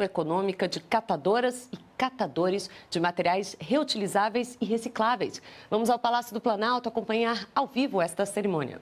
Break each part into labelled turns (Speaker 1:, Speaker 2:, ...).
Speaker 1: econômica de catadoras e catadores de materiais reutilizáveis e recicláveis. Vamos ao Palácio do Planalto acompanhar ao vivo esta cerimônia.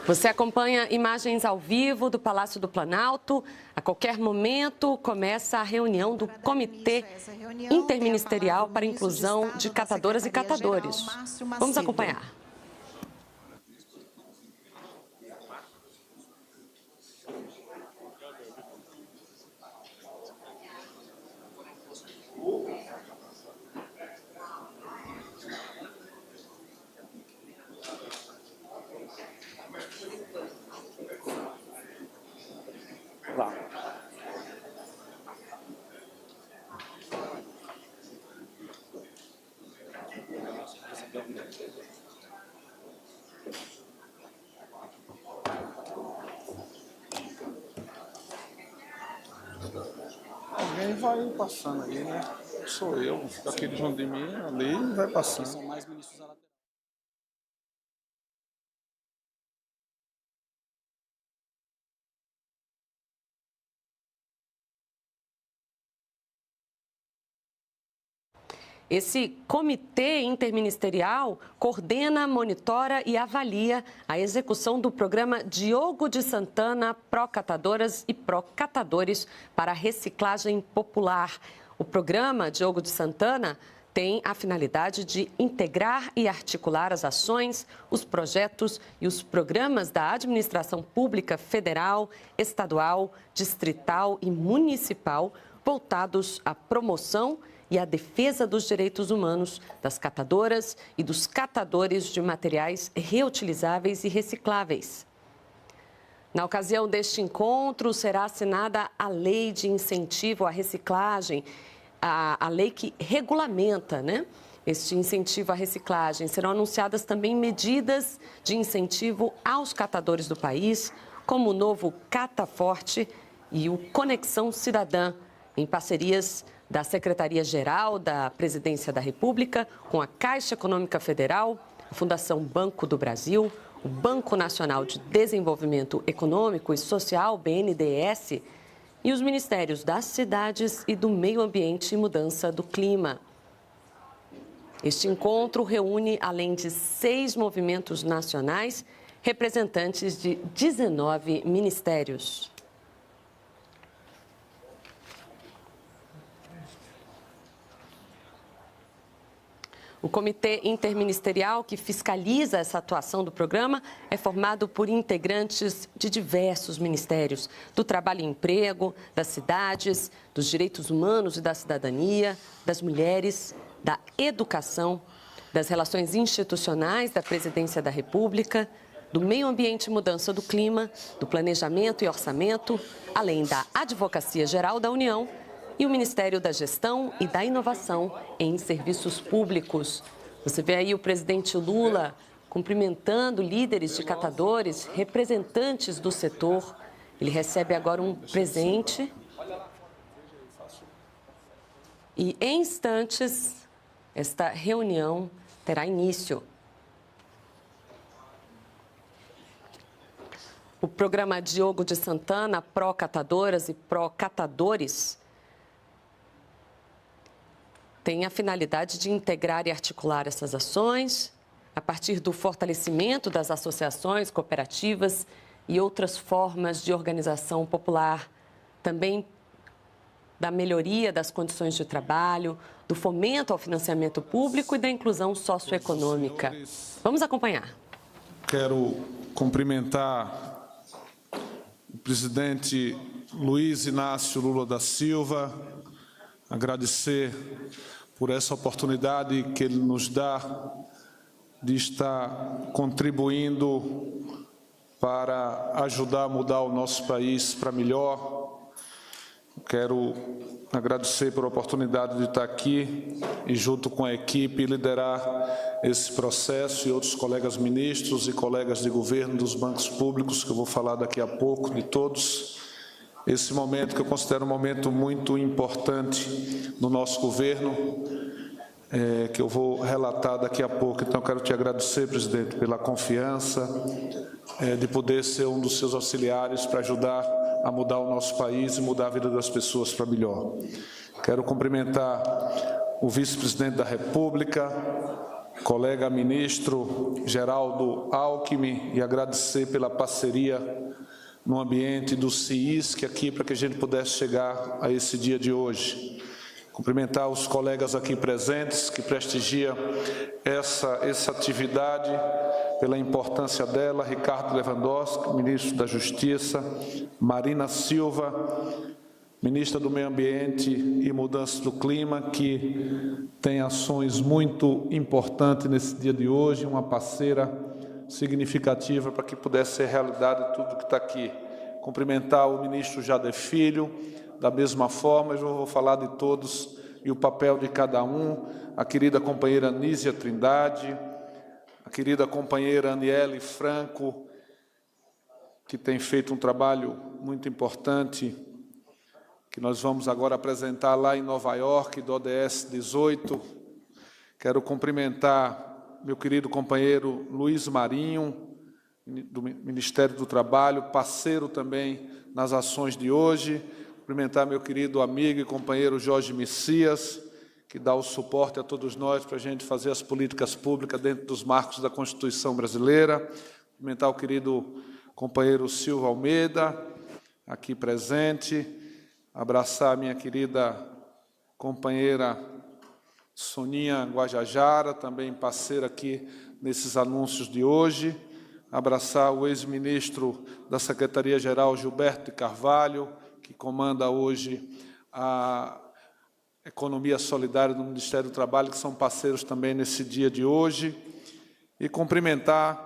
Speaker 1: Você acompanha imagens ao vivo do Palácio do Planalto. A qualquer momento começa a reunião do Comitê Interministerial para a Inclusão de Catadoras e Catadores. Vamos acompanhar.
Speaker 2: Lá. Alguém vai passando ali, né? Sou eu, fica aquele junto de mim, ali e vai passando. São mais ministros a lateral.
Speaker 1: Esse comitê interministerial coordena, monitora e avalia a execução do programa Diogo de Santana Pró-Catadoras e Pró-Catadores para a reciclagem popular. O programa Diogo de Santana tem a finalidade de integrar e articular as ações, os projetos e os programas da administração pública federal, estadual, distrital e municipal voltados à promoção e a defesa dos direitos humanos das catadoras e dos catadores de materiais reutilizáveis e recicláveis. Na ocasião deste encontro, será assinada a Lei de Incentivo à Reciclagem, a lei que regulamenta, este incentivo à reciclagem. Serão anunciadas também medidas de incentivo aos catadores do país, como o novo Cataforte e o Conexão Cidadã, em parcerias da Secretaria-Geral da Presidência da República, com a Caixa Econômica Federal, a Fundação Banco do Brasil, o Banco Nacional de Desenvolvimento Econômico e Social, BNDES, e os Ministérios das Cidades e do Meio Ambiente e Mudança do Clima. Este encontro reúne, além de 6 movimentos nacionais, representantes de 19 ministérios. O Comitê Interministerial que fiscaliza essa atuação do programa é formado por integrantes de diversos ministérios, do Trabalho e Emprego, das Cidades, dos Direitos Humanos e da Cidadania, das Mulheres, da Educação, das Relações Institucionais da Presidência da República, do Meio Ambiente e Mudança do Clima, do Planejamento e Orçamento, além da Advocacia Geral da União, e o Ministério da Gestão e da Inovação em Serviços Públicos. Você vê aí o presidente Lula cumprimentando líderes de catadores, representantes do setor. Ele recebe agora um presente. E em instantes, esta reunião terá início. O programa Diogo de Santana, Pró-Catadoras e Pró-Catadores, tem a finalidade de integrar e articular essas ações a partir do fortalecimento das associações, cooperativas e outras formas de organização popular, também da melhoria das condições de trabalho, do fomento ao financiamento público e da inclusão socioeconômica. Vamos acompanhar.
Speaker 3: Quero cumprimentar o presidente Luiz Inácio Lula da Silva, agradecer por essa oportunidade que ele nos dá de estar contribuindo para ajudar a mudar o nosso país para melhor. quero agradecer pela oportunidade de estar aqui e, junto com a equipe, liderar esse processo, e outros colegas ministros e colegas de governo dos bancos públicos, que eu vou falar daqui a pouco, de todos. Esse momento que eu considero um momento muito importante no nosso governo, que eu vou relatar daqui a pouco. Então, quero te agradecer, presidente, pela confiança de poder ser um dos seus auxiliares para ajudar a mudar o nosso país e mudar a vida das pessoas para melhor. Quero cumprimentar o vice-presidente da República, colega ministro Geraldo Alckmin, e agradecer pela parceria no ambiente do CIISC aqui para que a gente pudesse chegar a esse dia de hoje. Cumprimentar os colegas aqui presentes que prestigiam essa atividade pela importância dela, Ricardo Lewandowski, ministro da Justiça, Marina Silva, ministra do Meio Ambiente e Mudança do Clima, que tem ações muito importantes nesse dia de hoje, uma parceira significativa para que pudesse ser realidade tudo que está aqui. Cumprimentar o ministro Jader Filho, da mesma forma, eu vou falar de todos e o papel de cada um, a querida companheira Nízia Trindade, a querida companheira Aniele Franco, que tem feito um trabalho muito importante, que nós vamos agora apresentar lá em Nova York, do ODS 18. Quero cumprimentar meu querido companheiro Luiz Marinho, do Ministério do Trabalho, parceiro também nas ações de hoje. Cumprimentar meu querido amigo e companheiro Jorge Messias, que dá o suporte a todos nós para a gente fazer as políticas públicas dentro dos marcos da Constituição brasileira. Cumprimentar o querido companheiro Silva Almeida, aqui presente. Abraçar a minha querida companheira Soninha Guajajara, também parceira aqui nesses anúncios de hoje. Abraçar o ex-ministro da Secretaria-Geral, Gilberto de Carvalho, que comanda hoje a Economia Solidária do Ministério do Trabalho, que são parceiros também nesse dia de hoje. E cumprimentar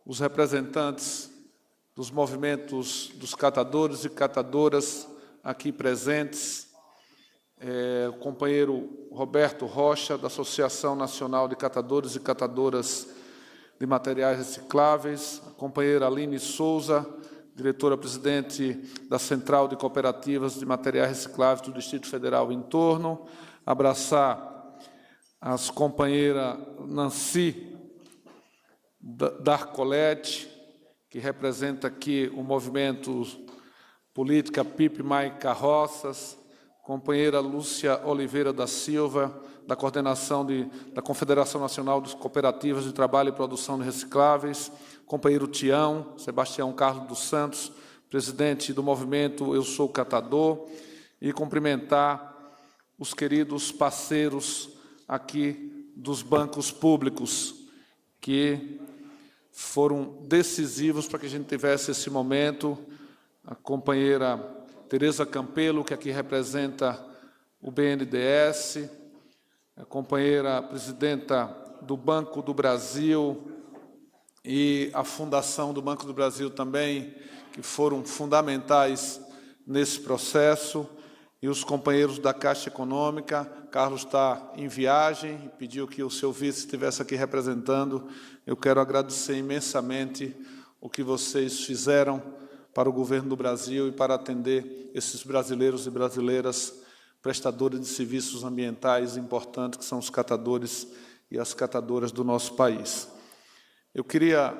Speaker 3: os representantes dos movimentos dos catadores e catadoras aqui presentes, o companheiro Roberto Rocha, da Associação Nacional de Catadores e Catadoras de Materiais Recicláveis, a companheira Aline Souza, diretora-presidente da Central de Cooperativas de Materiais Recicláveis do Distrito Federal e entorno, abraçar as companheiras Nancy Darcolete, que representa aqui o movimento Política Pipe Mai Carroças, companheira Lúcia Oliveira da Silva, da coordenação da Confederação Nacional das Cooperativas de Trabalho e Produção de Recicláveis, companheiro Tião, Sebastião Carlos dos Santos, presidente do movimento Eu Sou Catador, e cumprimentar os queridos parceiros aqui dos bancos públicos, que foram decisivos para que a gente tivesse esse momento, a companheira Tereza Campelo, que aqui representa o BNDES, a companheira presidenta do Banco do Brasil e a Fundação do Banco do Brasil também, que foram fundamentais nesse processo, e os companheiros da Caixa Econômica. Carlos está em viagem e pediu que o seu vice estivesse aqui representando. Eu quero agradecer imensamente o que vocês fizeram para o governo do Brasil e para atender esses brasileiros e brasileiras prestadores de serviços ambientais importantes, que são os catadores e as catadoras do nosso país. Eu queria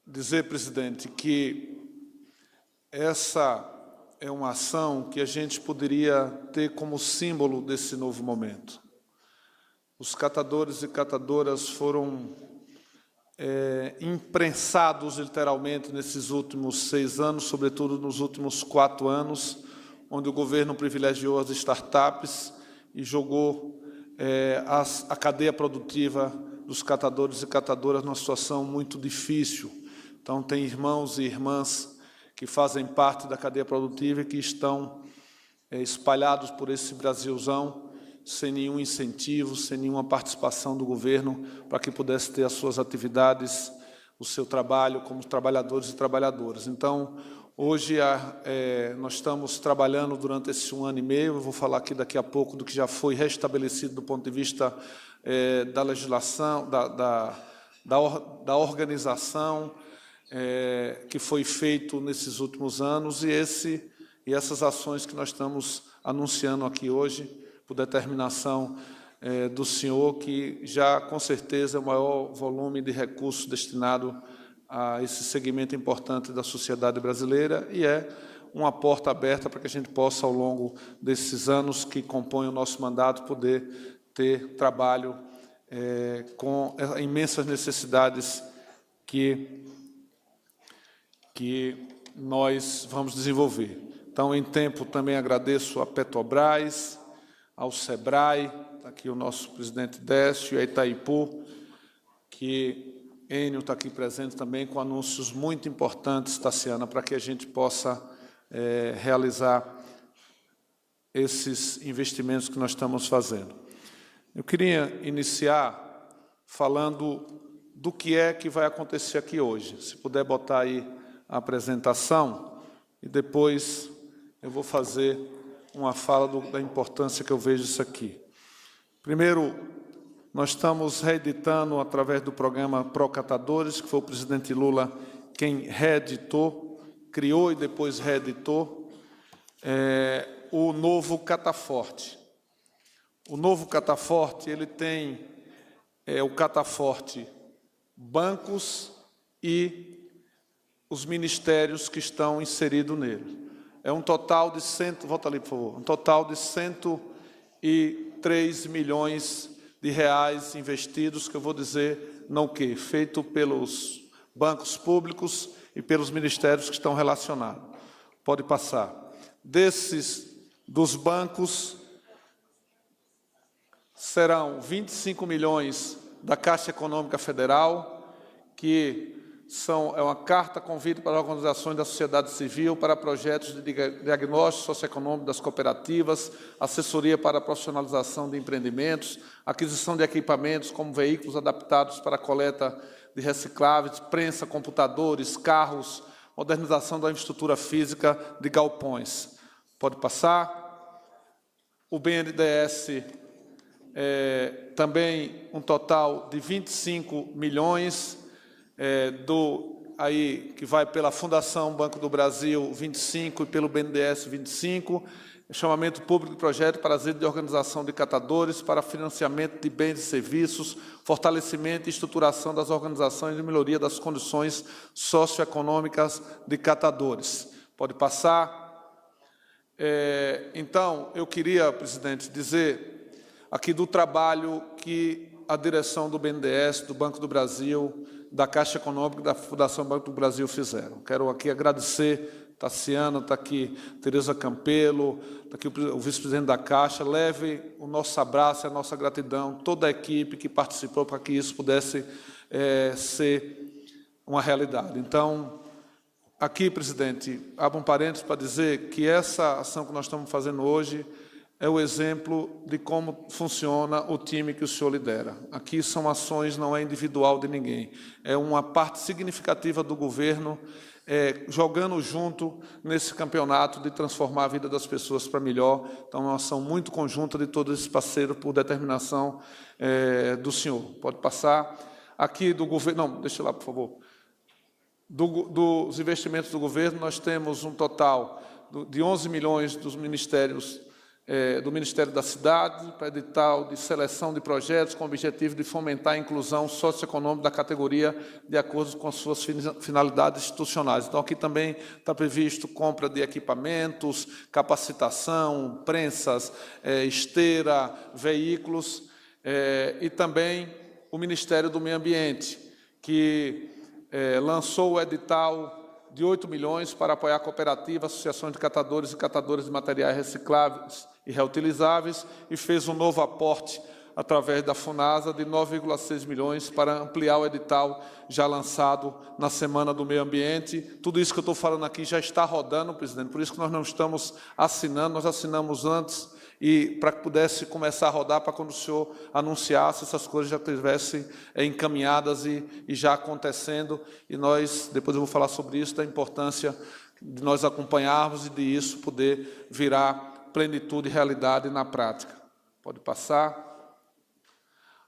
Speaker 3: dizer, presidente, que essa é uma ação que a gente poderia ter como símbolo desse novo momento. Os catadores e catadoras foram imprensados, literalmente, nesses últimos 6 anos, sobretudo nos últimos 4 anos, onde o governo privilegiou as startups e jogou a cadeia produtiva dos catadores e catadoras numa situação muito difícil. Então, tem irmãos e irmãs que fazem parte da cadeia produtiva e que estão espalhados por esse Brasilzão, sem nenhum incentivo, sem nenhuma participação do governo, para que pudesse ter as suas atividades, o seu trabalho como trabalhadores e trabalhadoras. Então, Hoje nós estamos trabalhando durante esse 1 ano e meio, eu vou falar aqui daqui a pouco do que já foi restabelecido do ponto de vista da legislação, da organização que foi feito nesses últimos anos e essas ações que nós estamos anunciando aqui hoje, por determinação do senhor, que já, com certeza, é o maior volume de recursos destinado a esse segmento importante da sociedade brasileira e é uma porta aberta para que a gente possa, ao longo desses anos que compõem o nosso mandato, poder ter trabalho com imensas necessidades que nós vamos desenvolver. Então, em tempo, também agradeço a Petrobras, ao SEBRAE, aqui o nosso presidente Décio, e a Itaipu, que Enio está aqui presente também com anúncios muito importantes, Tassiana, para que a gente possa realizar esses investimentos que nós estamos fazendo. Eu queria iniciar falando do que vai acontecer aqui hoje. Se puder botar aí a apresentação, e depois eu vou fazer uma fala da importância que eu vejo isso aqui. Primeiro, nós estamos reeditando, através do programa Procatadores, que foi o presidente Lula quem reeditou, criou e depois reeditou, o novo Cataforte. O novo Cataforte, ele tem o Cataforte bancos e os ministérios que estão inseridos nele. É um total de volta ali, por favor, um total de 103 milhões de reais investidos, que eu vou dizer não que, feito pelos bancos públicos e pelos ministérios que estão relacionados. Pode passar. Dos bancos, serão 25 milhões da Caixa Econômica Federal, que é uma carta convite para organizações da sociedade civil, para projetos de diagnóstico socioeconômico das cooperativas, assessoria para a profissionalização de empreendimentos, aquisição de equipamentos como veículos adaptados para a coleta de recicláveis, prensa, computadores, carros, modernização da infraestrutura física de galpões. Pode passar. O BNDES também um total de 25 milhões, que vai pela Fundação Banco do Brasil 25 e pelo BNDES 25, chamamento público de projeto para de organização de catadores, para financiamento de bens e serviços, fortalecimento e estruturação das organizações e melhoria das condições socioeconômicas de catadores. Pode passar. Então, eu queria, presidente, dizer aqui do trabalho que a direção do BNDES, do Banco do Brasil, da Caixa Econômica e da Fundação Banco do Brasil fizeram. Quero aqui agradecer, Tassiana, está aqui Tereza Campelo, está aqui o vice-presidente da Caixa, leve o nosso abraço e a nossa gratidão, toda a equipe que participou para que isso pudesse ser uma realidade. Então, aqui, presidente, abro um parênteses para dizer que essa ação que nós estamos fazendo hoje é o exemplo de como funciona o time que o senhor lidera. Aqui são ações, não é individual de ninguém. É uma parte significativa do governo jogando junto nesse campeonato de transformar a vida das pessoas para melhor. Então, é uma ação muito conjunta de todos esses parceiros por determinação do senhor. Pode passar. Aqui do governo... Não, deixa lá, por favor. Dos investimentos do governo, nós temos um total de 11 milhões dos ministérios do Ministério da Cidade, para edital de seleção de projetos com o objetivo de fomentar a inclusão socioeconômica da categoria de acordo com as suas finalidades institucionais. Então, aqui também está previsto compra de equipamentos, capacitação, prensas, esteira, veículos, e também o Ministério do Meio Ambiente, que lançou o edital de 8 milhões para apoiar cooperativas, associações de catadores e catadoras de materiais recicláveis e reutilizáveis e fez um novo aporte através da FUNASA de 9,6 milhões para ampliar o edital já lançado na Semana do Meio Ambiente. Tudo isso que eu estou falando aqui já está rodando, presidente, por isso que nós não estamos assinando, nós assinamos antes e para que pudesse começar a rodar, para quando o senhor anunciasse, essas coisas já estivessem encaminhadas e já acontecendo. E nós, depois eu vou falar sobre isso, da importância de nós acompanharmos e de isso poder virar plenitude e realidade na prática. Pode passar.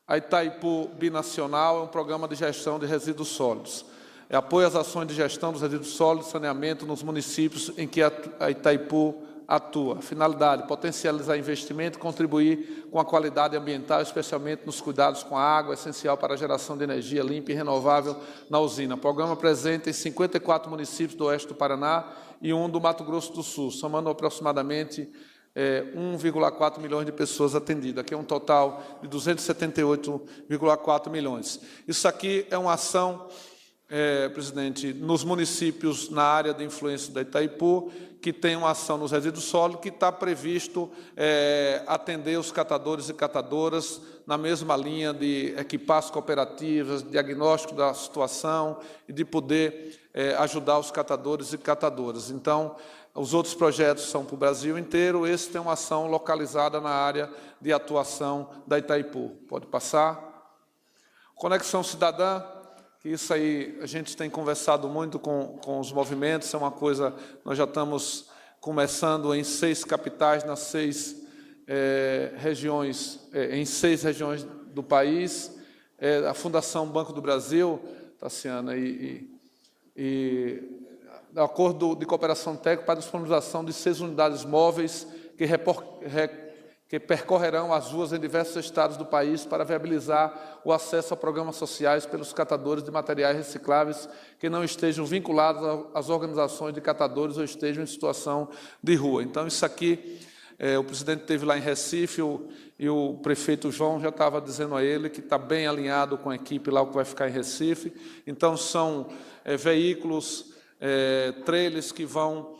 Speaker 3: A Itaipu Binacional é um programa de gestão de resíduos sólidos. É apoio às ações de gestão dos resíduos sólidos e saneamento nos municípios em que a Itaipu atua. Finalidade: potencializar investimento e contribuir com a qualidade ambiental, especialmente nos cuidados com a água, essencial para a geração de energia limpa e renovável na usina. Programa presente em 54 municípios do oeste do Paraná e um do Mato Grosso do Sul, somando aproximadamente 1,4 milhões de pessoas atendidas. Aqui é um total de 278,4 milhões. Isso aqui é uma ação, presidente, nos municípios na área de influência da Itaipu, que tem uma ação nos resíduos sólidos, que está previsto atender os catadores e catadoras na mesma linha de equipar as cooperativas, diagnóstico da situação e de poder ajudar os catadores e catadoras. Então, os outros projetos são para o Brasil inteiro, esse tem uma ação localizada na área de atuação da Itaipu. Pode passar. Conexão Cidadã, que isso aí a gente tem conversado muito com os movimentos, é uma coisa, nós já estamos começando em 6 capitais, nas 6 regiões, em 6 regiões do país. A Fundação Banco do Brasil, Tassiana, acordo de cooperação técnica para a disponibilização de 6 unidades móveis que percorrerão as ruas em diversos estados do país para viabilizar o acesso a programas sociais pelos catadores de materiais recicláveis que não estejam vinculados às organizações de catadores ou estejam em situação de rua. Então, isso aqui, o presidente esteve lá em Recife e o prefeito João já estava dizendo a ele que está bem alinhado com a equipe lá, o que vai ficar em Recife. Então, são veículos, trailers que vão,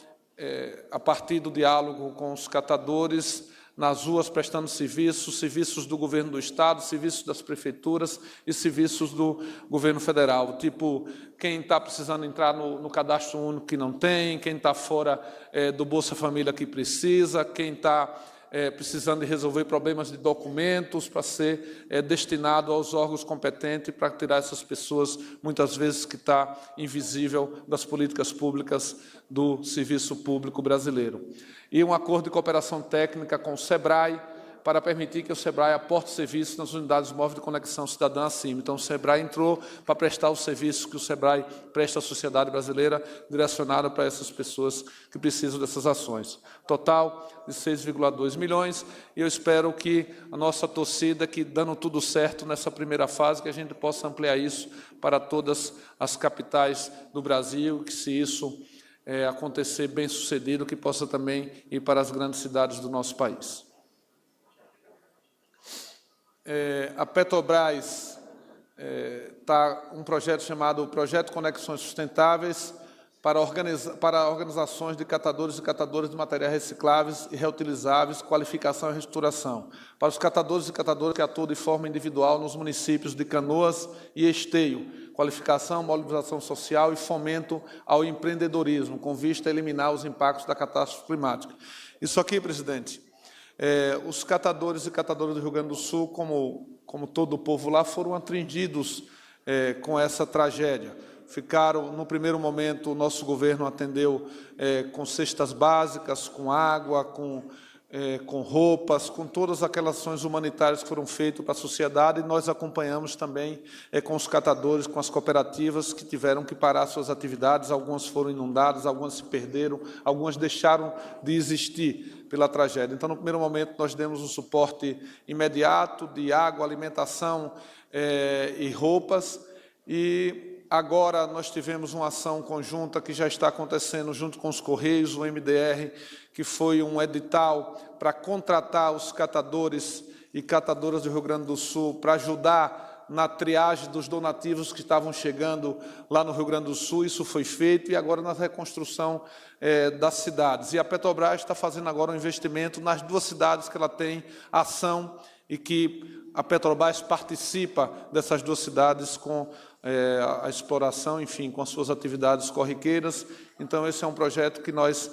Speaker 3: a partir do diálogo com os catadores, nas ruas prestando serviços do governo do Estado, serviços das prefeituras e serviços do governo federal, tipo quem está precisando entrar no cadastro único que não tem, quem está fora do Bolsa Família que precisa, quem está precisando de resolver problemas de documentos para ser destinado aos órgãos competentes para tirar essas pessoas, muitas vezes, que está invisível das políticas públicas do serviço público brasileiro. E um acordo de cooperação técnica com o SEBRAE, para permitir que o SEBRAE aporte serviços nas unidades móveis de conexão cidadã acima. Então, o SEBRAE entrou para prestar os serviços que o SEBRAE presta à sociedade brasileira, direcionado para essas pessoas que precisam dessas ações. Total de 6,2 milhões, e eu espero que a nossa torcida, que dando tudo certo nessa primeira fase, que a gente possa ampliar isso para todas as capitais do Brasil, que se isso acontecer bem sucedido, que possa também ir para as grandes cidades do nosso país. A Petrobras está um projeto chamado Projeto Conexões Sustentáveis para organizações de catadores e catadoras de materiais recicláveis e reutilizáveis, qualificação e restauração. Para os catadores e catadoras que atuam de forma individual nos municípios de Canoas e Esteio, qualificação, mobilização social e fomento ao empreendedorismo, com vista a eliminar os impactos da catástrofe climática. Isso aqui, presidente, os catadores e catadoras do Rio Grande do Sul, como todo o povo lá, foram atingidos com essa tragédia. Ficaram, no primeiro momento, o nosso governo atendeu com cestas básicas, com água, com roupas, com todas aquelas ações humanitárias que foram feitas para a sociedade, e nós acompanhamos também com os catadores, com as cooperativas que tiveram que parar suas atividades, algumas foram inundadas, algumas se perderam, algumas deixaram de existir pela tragédia. Então, no primeiro momento, nós demos um suporte imediato de água, alimentação e roupas, e agora nós tivemos uma ação conjunta que já está acontecendo junto com os Correios, o MDR, que foi um edital para contratar os catadores e catadoras do Rio Grande do Sul para ajudar na triagem dos donativos que estavam chegando lá no Rio Grande do Sul. Isso foi feito, e agora na reconstrução das cidades. E a Petrobras está fazendo agora um investimento nas 2 cidades que ela tem ação, e que a Petrobras participa dessas 2 cidades com a exploração, enfim, com as suas atividades corriqueiras. Então, esse é um projeto que nós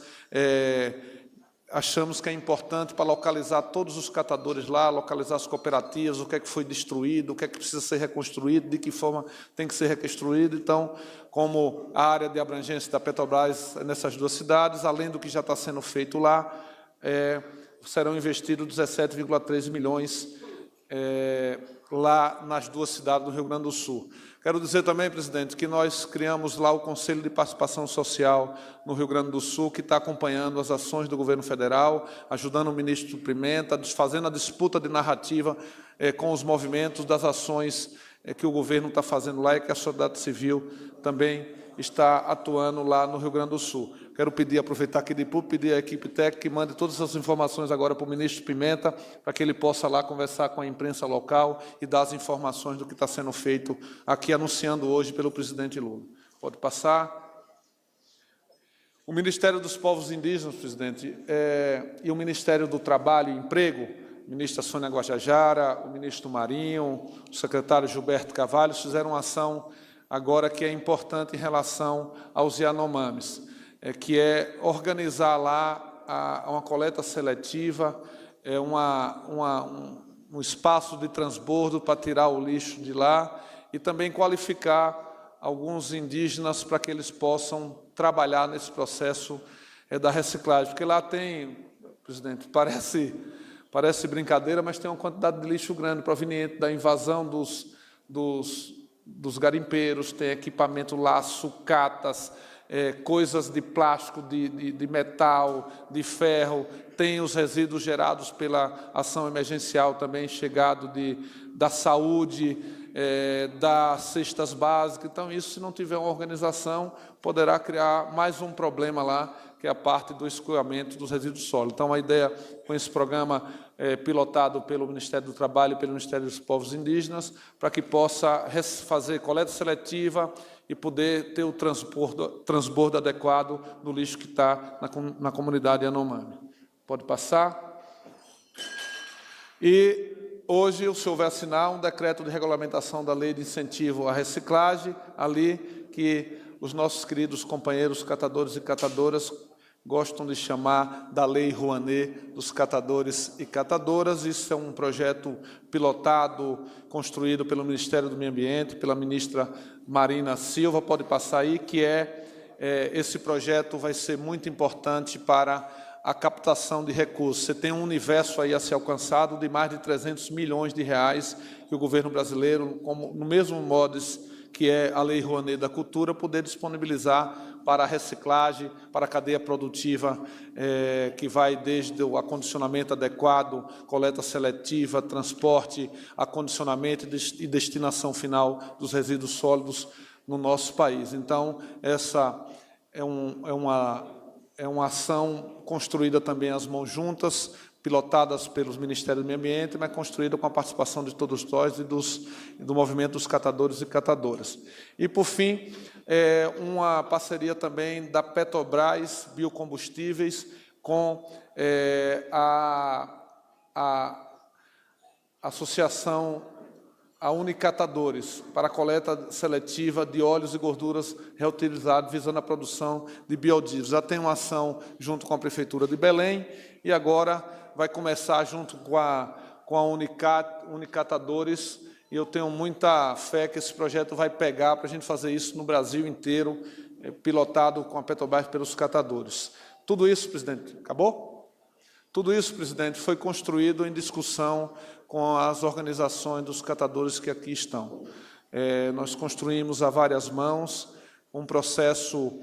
Speaker 3: achamos que é importante para localizar todos os catadores lá, localizar as cooperativas, o que é que foi destruído, o que é que precisa ser reconstruído, de que forma tem que ser reconstruído. Então, como a área de abrangência da Petrobras é nessas duas cidades, além do que já está sendo feito lá, serão investidos 17,3 milhões lá nas duas cidades do Rio Grande do Sul. Quero dizer também, presidente, que nós criamos lá o Conselho de Participação Social no Rio Grande do Sul, que está acompanhando as ações do governo federal, ajudando o ministro Pimenta, fazendo a disputa de narrativa com os movimentos das ações que o governo está fazendo lá e que a sociedade civil também está atuando lá no Rio Grande do Sul. Quero aproveitar aqui de público, pedir à equipe técnica que mande todas as informações agora para o ministro Pimenta, para que ele possa lá conversar com a imprensa local e dar as informações do que está sendo feito aqui, anunciando hoje pelo presidente Lula. Pode passar. O Ministério dos Povos Indígenas, presidente, e o Ministério do Trabalho e Emprego, a ministra Sônia Guajajara, o ministro Marinho, o secretário Gilberto Carvalho, fizeram uma ação agora que é importante em relação aos Yanomamis, que é organizar lá uma coleta seletiva, um espaço de transbordo para tirar o lixo de lá e também qualificar alguns indígenas para que eles possam trabalhar nesse processo da reciclagem. Porque lá tem, presidente, parece brincadeira, mas tem uma quantidade de lixo grande proveniente da invasão dos garimpeiros, tem equipamento lá, sucatas, coisas de plástico, de metal, de ferro, tem os resíduos gerados pela ação emergencial também, chegado da saúde, das cestas básicas. Então, isso, se não tiver uma organização, poderá criar mais um problema lá, que é a parte do escoamento dos resíduos sólidos. Então, a ideia com esse programa pilotado pelo Ministério do Trabalho e pelo Ministério dos Povos Indígenas, para que possa fazer coleta seletiva e poder ter o transbordo adequado do lixo que está na comunidade Yanomami. Pode passar. E hoje o senhor vai assinar um decreto de regulamentação da Lei de Incentivo à Reciclagem, ali que os nossos queridos companheiros catadores e catadoras gostam de chamar da Lei Rouanet dos catadores e catadoras. Isso é um projeto pilotado, construído pelo Ministério do Meio Ambiente, pela ministra Marina Silva, pode passar aí, que esse projeto vai ser muito importante para a captação de recursos. Você tem um universo aí a ser alcançado de mais de 300 milhões de reais que o governo brasileiro, no mesmo modus que é a Lei Rouanet da Cultura, poder disponibilizar para a reciclagem, para a cadeia produtiva, que vai desde o acondicionamento adequado, coleta seletiva, transporte, acondicionamento e destinação final dos resíduos sólidos no nosso país. Então, essa é uma ação construída também às mãos juntas, pilotadas pelos Ministérios do Meio Ambiente, mas construída com a participação de todos nós e do movimento dos catadores e catadoras. E, por fim, uma parceria também da Petrobras Biocombustíveis com a associação a Unicatadores para a coleta seletiva de óleos e gorduras reutilizados, visando a produção de biodiesel. Já tem uma ação junto com a Prefeitura de Belém e agora vai começar junto com a Unicatadores, e eu tenho muita fé que esse projeto vai pegar para a gente fazer isso no Brasil inteiro, pilotado com a Petrobras pelos catadores. Tudo isso, presidente, acabou? Tudo isso, presidente, foi construído em discussão com as organizações dos catadores que aqui estão. Nós construímos a várias mãos um processo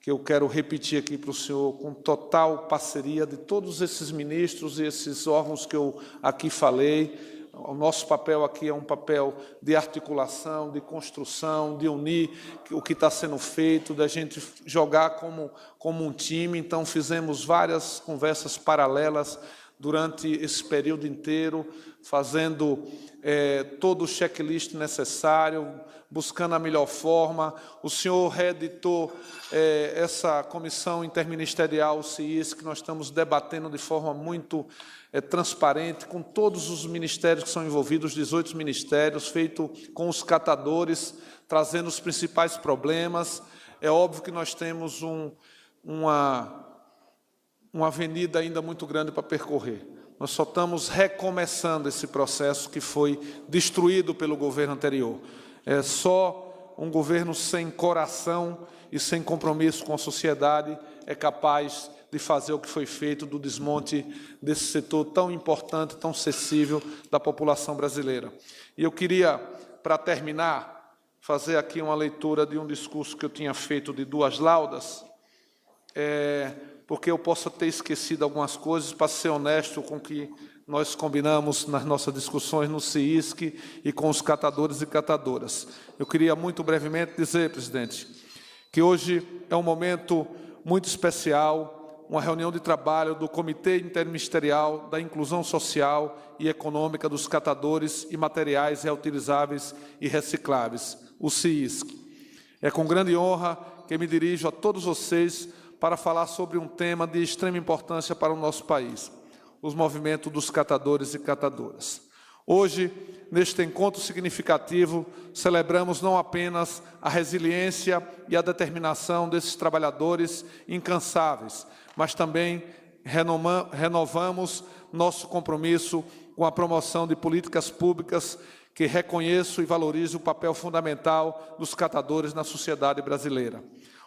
Speaker 3: que eu quero repetir aqui para o senhor, com total parceria de todos esses ministros e esses órgãos que eu aqui falei. O nosso papel aqui é um papel de articulação, de construção, de unir o que está sendo feito, da gente jogar como um time. Então, fizemos várias conversas paralelas durante esse período inteiro, fazendo todo o checklist necessário, buscando a melhor forma. O senhor reeditou essa comissão interministerial, o CIS, que nós estamos debatendo de forma muito transparente, com todos os ministérios que são envolvidos, 18 ministérios, feito com os catadores, trazendo os principais problemas. É óbvio que nós temos uma avenida ainda muito grande para percorrer. Nós só estamos recomeçando esse processo que foi destruído pelo governo anterior. É só um governo sem coração e sem compromisso com a sociedade é capaz de fazer o que foi feito do desmonte desse setor tão importante, tão sensível da população brasileira. E eu queria, para terminar, fazer aqui uma leitura de um discurso que eu tinha feito de 2 laudas, porque eu possa ter esquecido algumas coisas, para ser honesto com o que nós combinamos nas nossas discussões no CIISC e com os catadores e catadoras. Eu queria muito brevemente dizer, presidente, que hoje é um momento muito especial, uma reunião de trabalho do Comitê Interministerial da Inclusão Social e Econômica dos Catadores e Materiais Reutilizáveis e Recicláveis, o CIISC. É com grande honra que me dirijo a todos vocês para falar sobre um tema de extrema importância para o nosso país, os movimentos dos catadores e catadoras. Hoje, neste encontro significativo, celebramos não apenas a resiliência e a determinação desses trabalhadores incansáveis, mas também renovamos nosso compromisso com a promoção de políticas públicas que reconheçam e valorizem o papel fundamental dos catadores na sociedade brasileira.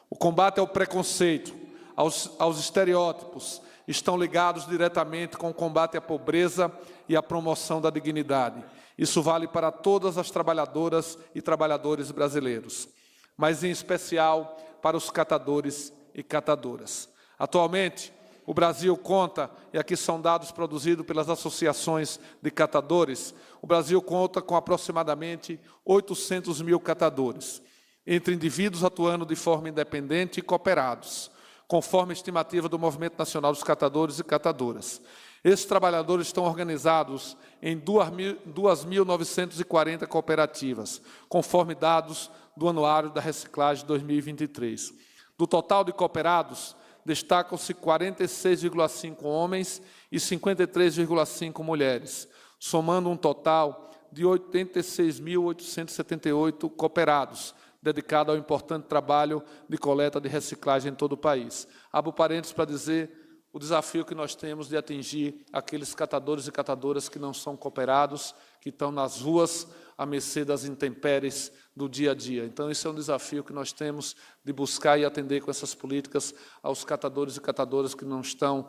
Speaker 3: O combate ao preconceito, aos estereótipos, estão ligados diretamente com o combate à pobreza e à promoção da dignidade. Isso vale para todas as trabalhadoras e trabalhadores brasileiros, mas em especial para os catadores e catadoras. Atualmente, o Brasil conta, e aqui são dados produzidos pelas associações de catadores, o Brasil conta com aproximadamente 800 mil catadores, entre indivíduos atuando de forma independente e cooperados, conforme a estimativa do Movimento Nacional dos Catadores e Catadoras. Esses trabalhadores estão organizados em 2.940 cooperativas, conforme dados do Anuário da Reciclagem 2023. Do total de cooperados, destacam-se 46,5 homens e 53,5 mulheres, somando um total de 86.878 cooperados, dedicado ao importante trabalho de coleta de reciclagem em todo o país. Abro parênteses para dizer o desafio que nós temos de atingir aqueles catadores e catadoras que não são cooperados, que estão nas ruas à mercê das intempéries do dia a dia. Então, esse é um desafio que nós temos de buscar e atender com essas políticas aos catadores e catadoras que não estão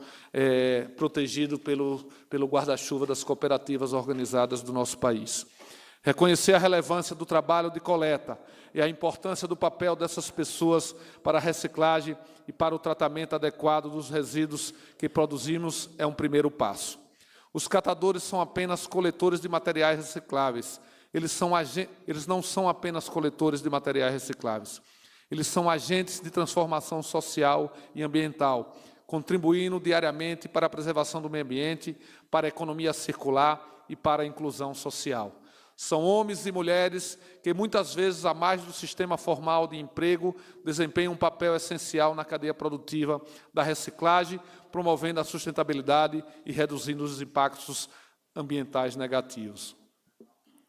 Speaker 3: protegidos pelo guarda-chuva das cooperativas organizadas do nosso país. Reconhecer a relevância do trabalho de coleta e a importância do papel dessas pessoas para a reciclagem e para o tratamento adequado dos resíduos que produzimos é um primeiro passo. Os catadores são apenas coletores de materiais recicláveis. Eles não são apenas coletores de materiais recicláveis. Eles são agentes de transformação social e ambiental, contribuindo diariamente para a preservação do meio ambiente, para a economia circular e para a inclusão social. São homens e mulheres que, muitas vezes, à margem do sistema formal de emprego, desempenham um papel essencial na cadeia produtiva da reciclagem, promovendo a sustentabilidade e reduzindo os impactos ambientais negativos.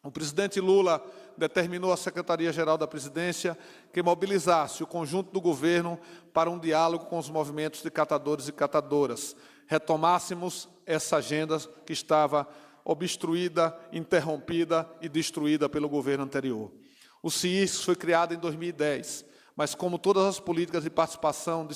Speaker 3: O presidente Lula determinou à Secretaria-Geral da Presidência que mobilizasse o conjunto do governo para um diálogo com os movimentos de catadores e catadoras. Retomássemos essa agenda que estava obstruída, interrompida e destruída pelo governo anterior. O CIISC foi criado em 2010, mas como todas as políticas de participação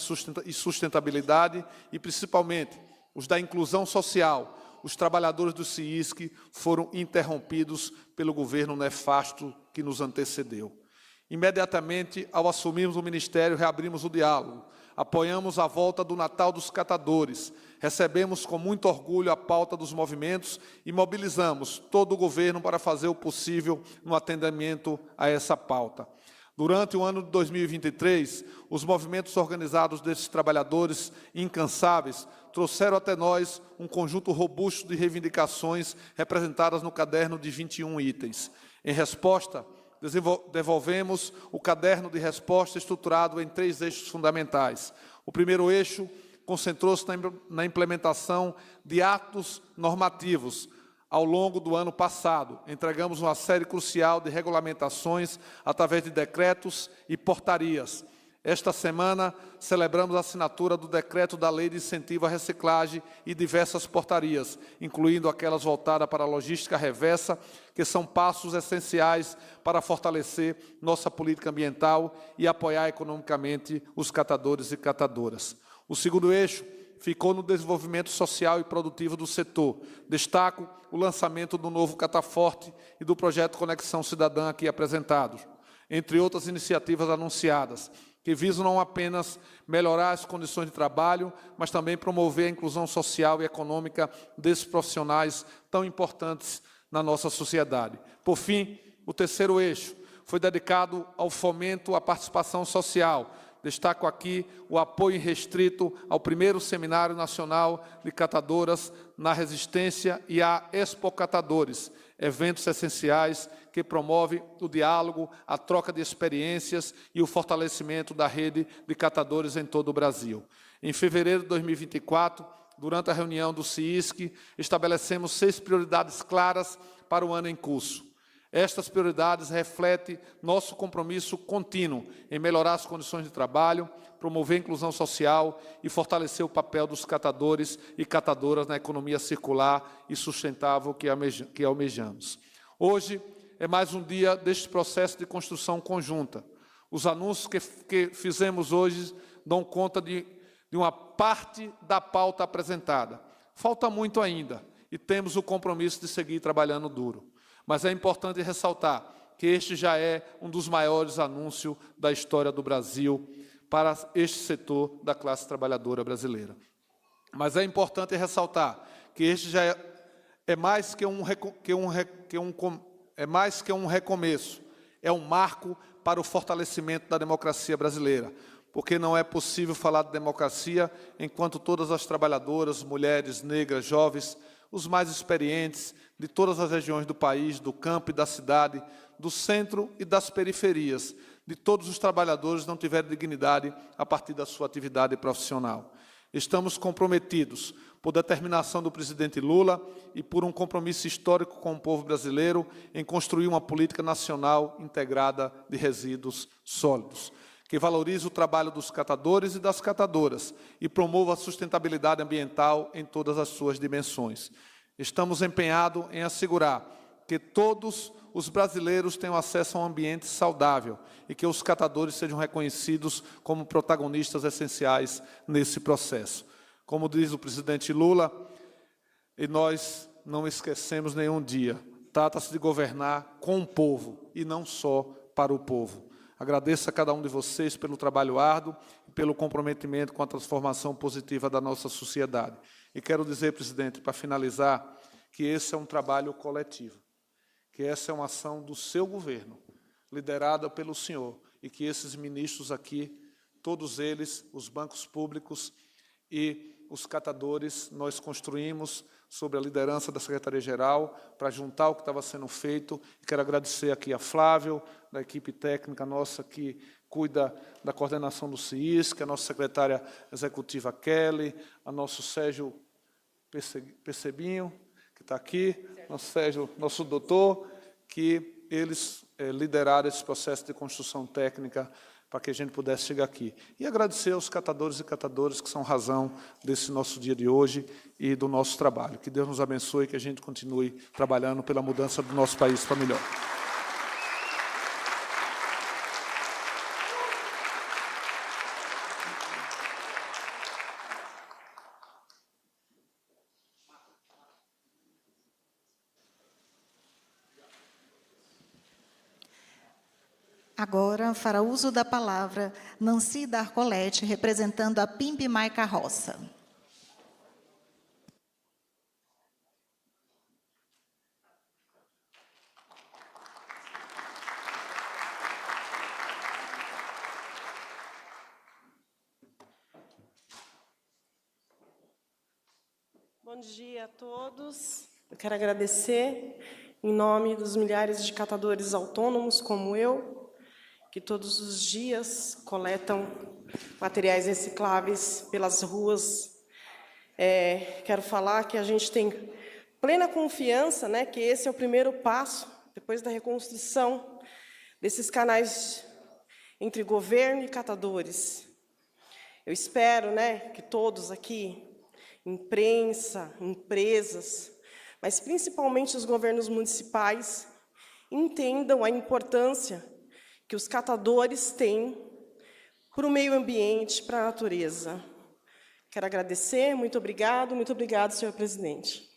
Speaker 3: e sustentabilidade, e principalmente os da inclusão social, os trabalhadores do CIISC foram interrompidos pelo governo nefasto que nos antecedeu. Imediatamente, ao assumirmos o Ministério, reabrimos o diálogo, apoiamos a volta do Natal dos Catadores, recebemos com muito orgulho a pauta dos movimentos e mobilizamos todo o governo para fazer o possível no atendimento a essa pauta. Durante o ano de 2023, os movimentos organizados desses trabalhadores incansáveis trouxeram até nós um conjunto robusto de reivindicações representadas no caderno de 21 itens. Em resposta, devolvemos o caderno de resposta estruturado em 3 eixos fundamentais. O primeiro eixo concentrou-se na implementação de atos normativos. Ao longo do ano passado, entregamos uma série crucial de regulamentações através de decretos e portarias. Esta semana, celebramos a assinatura do decreto da Lei de Incentivo à Reciclagem e diversas portarias, incluindo aquelas voltadas para a logística reversa, que são passos essenciais para fortalecer nossa política ambiental e apoiar economicamente os catadores e catadoras. O segundo eixo ficou no desenvolvimento social e produtivo do setor. Destaco o lançamento do novo Cataforte e do projeto Conexão Cidadã aqui apresentados, entre outras iniciativas anunciadas, que visam não apenas melhorar as condições de trabalho, mas também promover a inclusão social e econômica desses profissionais tão importantes na nossa sociedade. Por fim, o terceiro eixo foi dedicado ao fomento à participação social. Destaco aqui o apoio irrestrito ao primeiro Seminário Nacional de Catadoras na Resistência e à Expo Catadores, eventos essenciais que promovem o diálogo, a troca de experiências e o fortalecimento da rede de catadores em todo o Brasil. Em fevereiro de 2024, durante a reunião do CIISC, estabelecemos 6 prioridades claras para o ano em curso. Estas prioridades refletem nosso compromisso contínuo em melhorar as condições de trabalho, promover a inclusão social e fortalecer o papel dos catadores e catadoras na economia circular e sustentável que almejamos. Hoje é mais um dia deste processo de construção conjunta. Os anúncios que fizemos hoje dão conta de uma parte da pauta apresentada. Falta muito ainda e temos o compromisso de seguir trabalhando duro. Mas é importante ressaltar que este já é um dos maiores anúncios da história do Brasil para este setor da classe trabalhadora brasileira. Mas é importante ressaltar que este já é mais que um recomeço, é um marco para o fortalecimento da democracia brasileira, porque não é possível falar de democracia enquanto todas as trabalhadoras, mulheres, negras, jovens, os mais experientes de todas as regiões do país, do campo e da cidade, do centro e das periferias, de todos os trabalhadores não tiverem dignidade a partir da sua atividade profissional. Estamos comprometidos, por determinação do presidente Lula e por um compromisso histórico com o povo brasileiro, em construir uma política nacional integrada de resíduos sólidos, que valorize o trabalho dos catadores e das catadoras e promova a sustentabilidade ambiental em todas as suas dimensões. Estamos empenhados em assegurar que todos os brasileiros tenham acesso a um ambiente saudável e que os catadores sejam reconhecidos como protagonistas essenciais nesse processo. Como diz o presidente Lula, e nós não esquecemos nenhum dia, trata-se de governar com o povo e não só para o povo. Agradeço a cada um de vocês pelo trabalho árduo e pelo comprometimento com a transformação positiva da nossa sociedade. E quero dizer, presidente, para finalizar, que esse é um trabalho coletivo, que essa é uma ação do seu governo, liderada pelo senhor, e que esses ministros aqui, todos eles, os bancos públicos e os catadores, nós construímos sob a liderança da Secretaria-Geral para juntar o que estava sendo feito. Quero agradecer aqui a Flávio, da equipe técnica nossa que cuida da coordenação do CIISC, a nossa secretária executiva Kelly, a nosso Sérgio Percebinho, que está aqui, nosso Sérgio, nosso doutor, que eles lideraram esse processo de construção técnica para que a gente pudesse chegar aqui. E agradecer aos catadores e catadoras que são razão desse nosso dia de hoje e do nosso trabalho. Que Deus nos abençoe e que a gente continue trabalhando pela mudança do nosso país para melhor.
Speaker 4: Agora, fará uso da palavra Nancy Darcolete, representando a Pimbimai Carroça.
Speaker 5: Bom dia a todos. Eu quero agradecer, em nome dos milhares de catadores autônomos como eu, que todos os dias coletam materiais recicláveis pelas ruas. Quero falar que a gente tem plena confiança, né, que esse é o primeiro passo, depois da reconstrução desses canais entre governo e catadores. Eu espero, que todos aqui, imprensa, empresas, mas principalmente os governos municipais, entendam a importância que os catadores têm para o meio ambiente, para a natureza. Quero agradecer, muito obrigado, senhor presidente.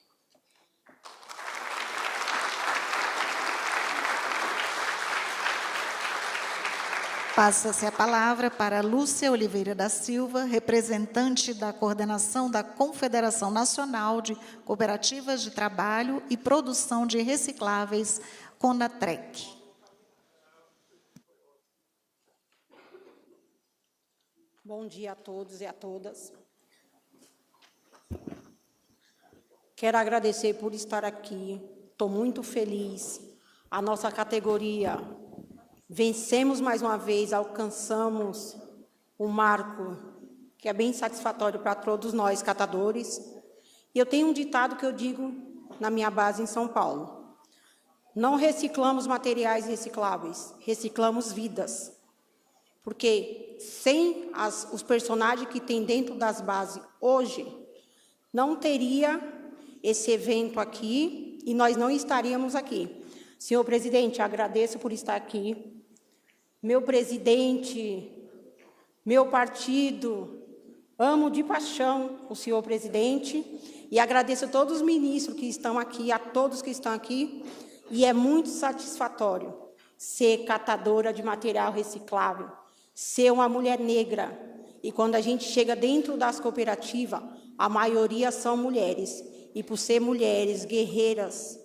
Speaker 4: Passa-se a palavra para Lúcia Oliveira da Silva, representante da coordenação da Confederação Nacional de Cooperativas de Trabalho e Produção de Recicláveis, CONATREC.
Speaker 6: Bom dia a todos e a todas. Quero agradecer por estar aqui. Estou muito feliz. A nossa categoria, vencemos mais uma vez, alcançamos um marco que é bem satisfatório para todos nós, catadores. E eu tenho um ditado que eu digo na minha base em São Paulo. Não reciclamos materiais recicláveis, reciclamos vidas. Porque sem os personagens que tem dentro das bases hoje, não teria esse evento aqui e nós não estaríamos aqui. Senhor presidente, agradeço por estar aqui. Meu presidente, meu partido, amo de paixão o senhor presidente e agradeço a todos os ministros que estão aqui, a todos que estão aqui, e é muito satisfatório ser catadora de material reciclável, ser uma mulher negra. E quando a gente chega dentro das cooperativas, a maioria são mulheres. E por ser mulheres guerreiras,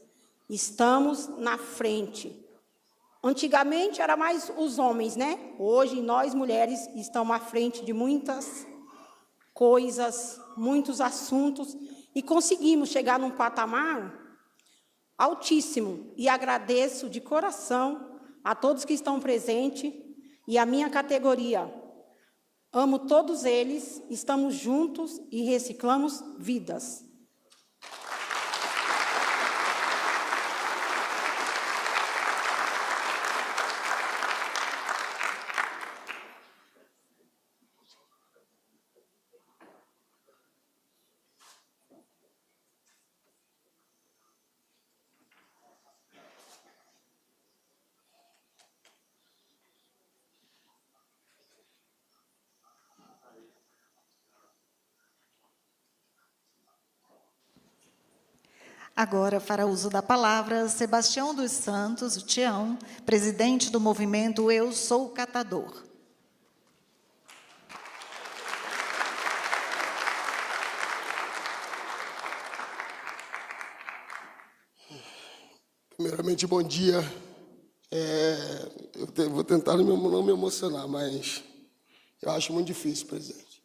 Speaker 6: estamos na frente. Antigamente era mais os homens, Hoje nós mulheres estamos à frente de muitas coisas, muitos assuntos e conseguimos chegar num patamar altíssimo. E agradeço de coração a todos que estão presentes e a minha categoria. Amo todos eles, estamos juntos e reciclamos vidas.
Speaker 4: Agora, fará uso da palavra, Sebastião dos Santos, o Tião, presidente do movimento Eu Sou Catador.
Speaker 7: Primeiramente, bom dia. Eu vou tentar não me emocionar, mas eu acho muito difícil, presidente.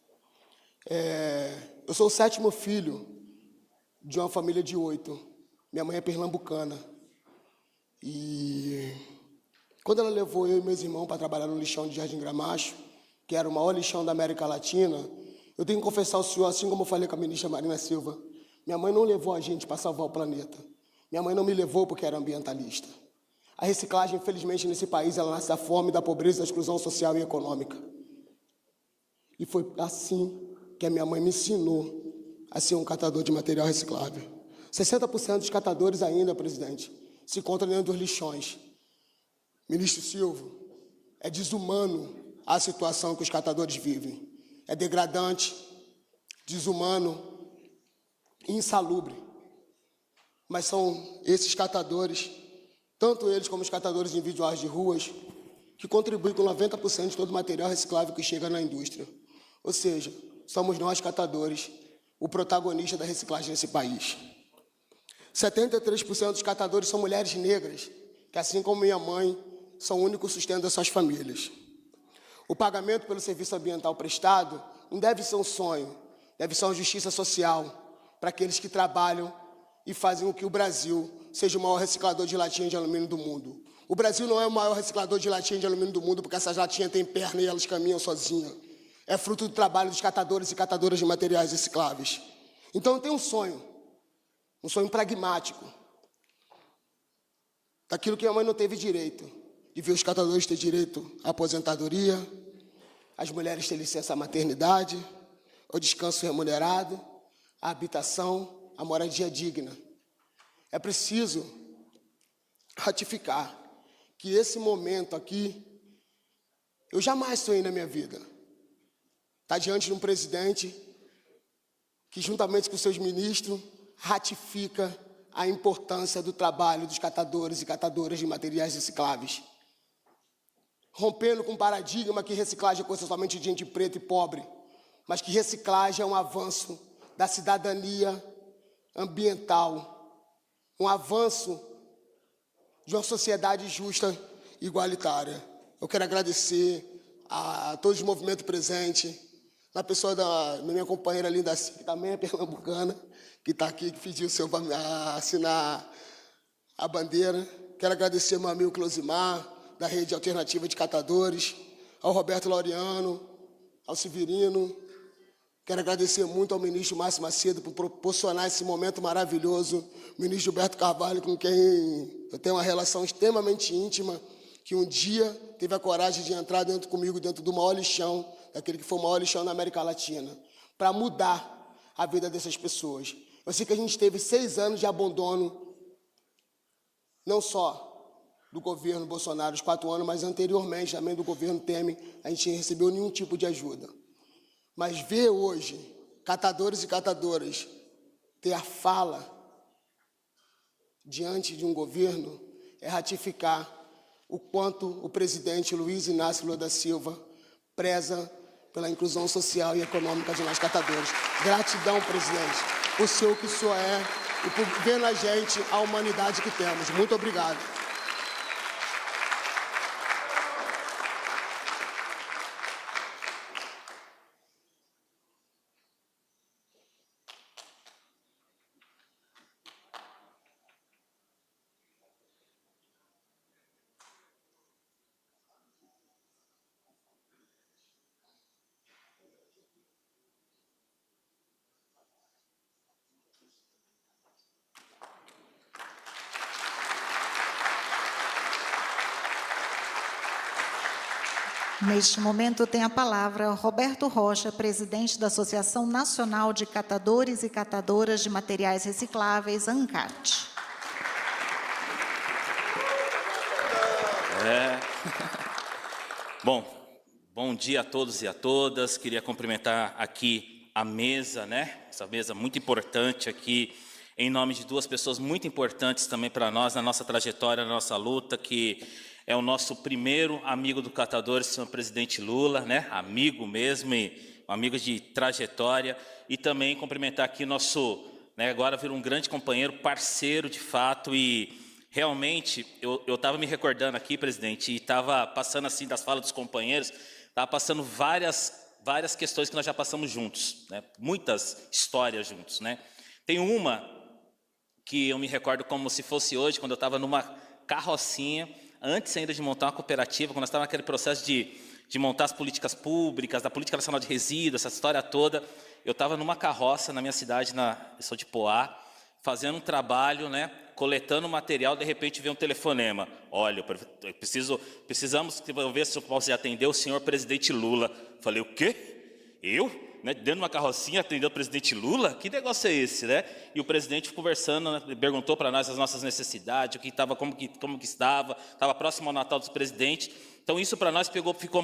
Speaker 7: Eu sou o 7º filho de uma família de 8. Minha mãe é pernambucana. E quando ela levou eu e meus irmãos para trabalhar no lixão de Jardim Gramacho, que era o maior lixão da América Latina, eu tenho que confessar ao senhor, assim como eu falei com a ministra Marina Silva, minha mãe não levou a gente para salvar o planeta. Minha mãe não me levou porque era ambientalista. A reciclagem, infelizmente, nesse país, ela nasce da fome, da pobreza, da exclusão social e econômica. E foi assim que a minha mãe me ensinou a ser um catador de material reciclável. 60% dos catadores ainda, presidente, se encontram dentro dos lixões. Ministro Silva, é desumano a situação que os catadores vivem. É degradante, desumano e insalubre. Mas são esses catadores, tanto eles como os catadores individuais de ruas, que contribuem com 90% de todo o material reciclável que chega na indústria. Ou seja, somos nós, catadores, o protagonista da reciclagem nesse país. 73% dos catadores são mulheres negras, que, assim como minha mãe, são o único sustento das suas famílias. O pagamento pelo serviço ambiental prestado não deve ser um sonho, deve ser uma justiça social para aqueles que trabalham e fazem com que o Brasil seja o maior reciclador de latinha de alumínio do mundo. O Brasil não é o maior reciclador de latinha de alumínio do mundo porque essas latinhas têm perna e elas caminham sozinhas. É fruto do trabalho dos catadores e catadoras de materiais recicláveis. Então, eu tenho um sonho pragmático, daquilo que minha mãe não teve direito, e ver os catadores ter direito à aposentadoria, as mulheres ter licença maternidade, o descanso remunerado, a habitação, a moradia digna. É preciso ratificar que esse momento aqui, eu jamais sonhei na minha vida. Está diante de um presidente que, juntamente com seus ministros, ratifica a importância do trabalho dos catadores e catadoras de materiais recicláveis, rompendo com o paradigma que reciclagem é coisa somente de gente preta e pobre, mas que reciclagem é um avanço da cidadania ambiental, um avanço de uma sociedade justa e igualitária. Eu quero agradecer a todos os movimentos presentes, na pessoa da minha companheira Linda, que também é pernambucana, que está aqui, que pediu para assinar a bandeira. Quero agradecer ao meu amigo Closimar, da Rede Alternativa de Catadores, ao Roberto Laureano, ao Severino. Quero agradecer muito ao ministro Márcio Macedo por proporcionar esse momento maravilhoso, o ministro Gilberto Carvalho, com quem eu tenho uma relação extremamente íntima, que um dia teve a coragem de entrar comigo dentro do maior lixão, daquele que foi o maior lixão na América Latina, para mudar a vida dessas pessoas. Eu sei que a gente teve 6 anos de abandono, não só do governo Bolsonaro, os 4 anos, mas anteriormente também do governo Temer, a gente não recebeu nenhum tipo de ajuda. Mas ver hoje catadores e catadoras ter a fala diante de um governo é ratificar o quanto o presidente Luiz Inácio Lula da Silva preza pela inclusão social e econômica de nós catadores. Gratidão, presidente, por ser o que o senhor é e por ver na gente a humanidade que temos. Muito obrigado.
Speaker 4: Neste momento tem a palavra Roberto Rocha, presidente da Associação Nacional de Catadores e Catadoras de Materiais Recicláveis, ANCAT.
Speaker 8: Bom dia a todos e a todas. Queria cumprimentar aqui a mesa, né? Essa mesa muito importante aqui, em nome de 2 pessoas muito importantes também para nós, na nossa trajetória, na nossa luta, que é o nosso primeiro amigo do Catadores, senhor presidente Lula, né? Amigo mesmo, e um amigo de trajetória. E também cumprimentar aqui nosso, né, agora virou um grande companheiro, parceiro de fato. E realmente, eu estava me recordando aqui, presidente, e estava passando assim das falas dos companheiros, estava passando várias questões que nós já passamos juntos, né? Muitas histórias juntos, né? Tem uma que eu me recordo como se fosse hoje, quando eu estava numa carrocinha, antes ainda de montar uma cooperativa, quando nós estávamos naquele processo de montar as políticas públicas, da Política Nacional de Resíduos, essa história toda, eu estava numa carroça na minha cidade, eu sou de Poá, fazendo um trabalho, né, coletando material, de repente veio um telefonema. Olha, precisamos ver se eu posso atender o senhor presidente Lula. Falei, o quê? Eu? Né, dentro de uma carrocinha, atendendo o presidente Lula? Que negócio é esse, né? E o presidente conversando, né, perguntou para nós as nossas necessidades, o que estava, como que estava próximo ao Natal dos presidentes. Então isso para nós ficou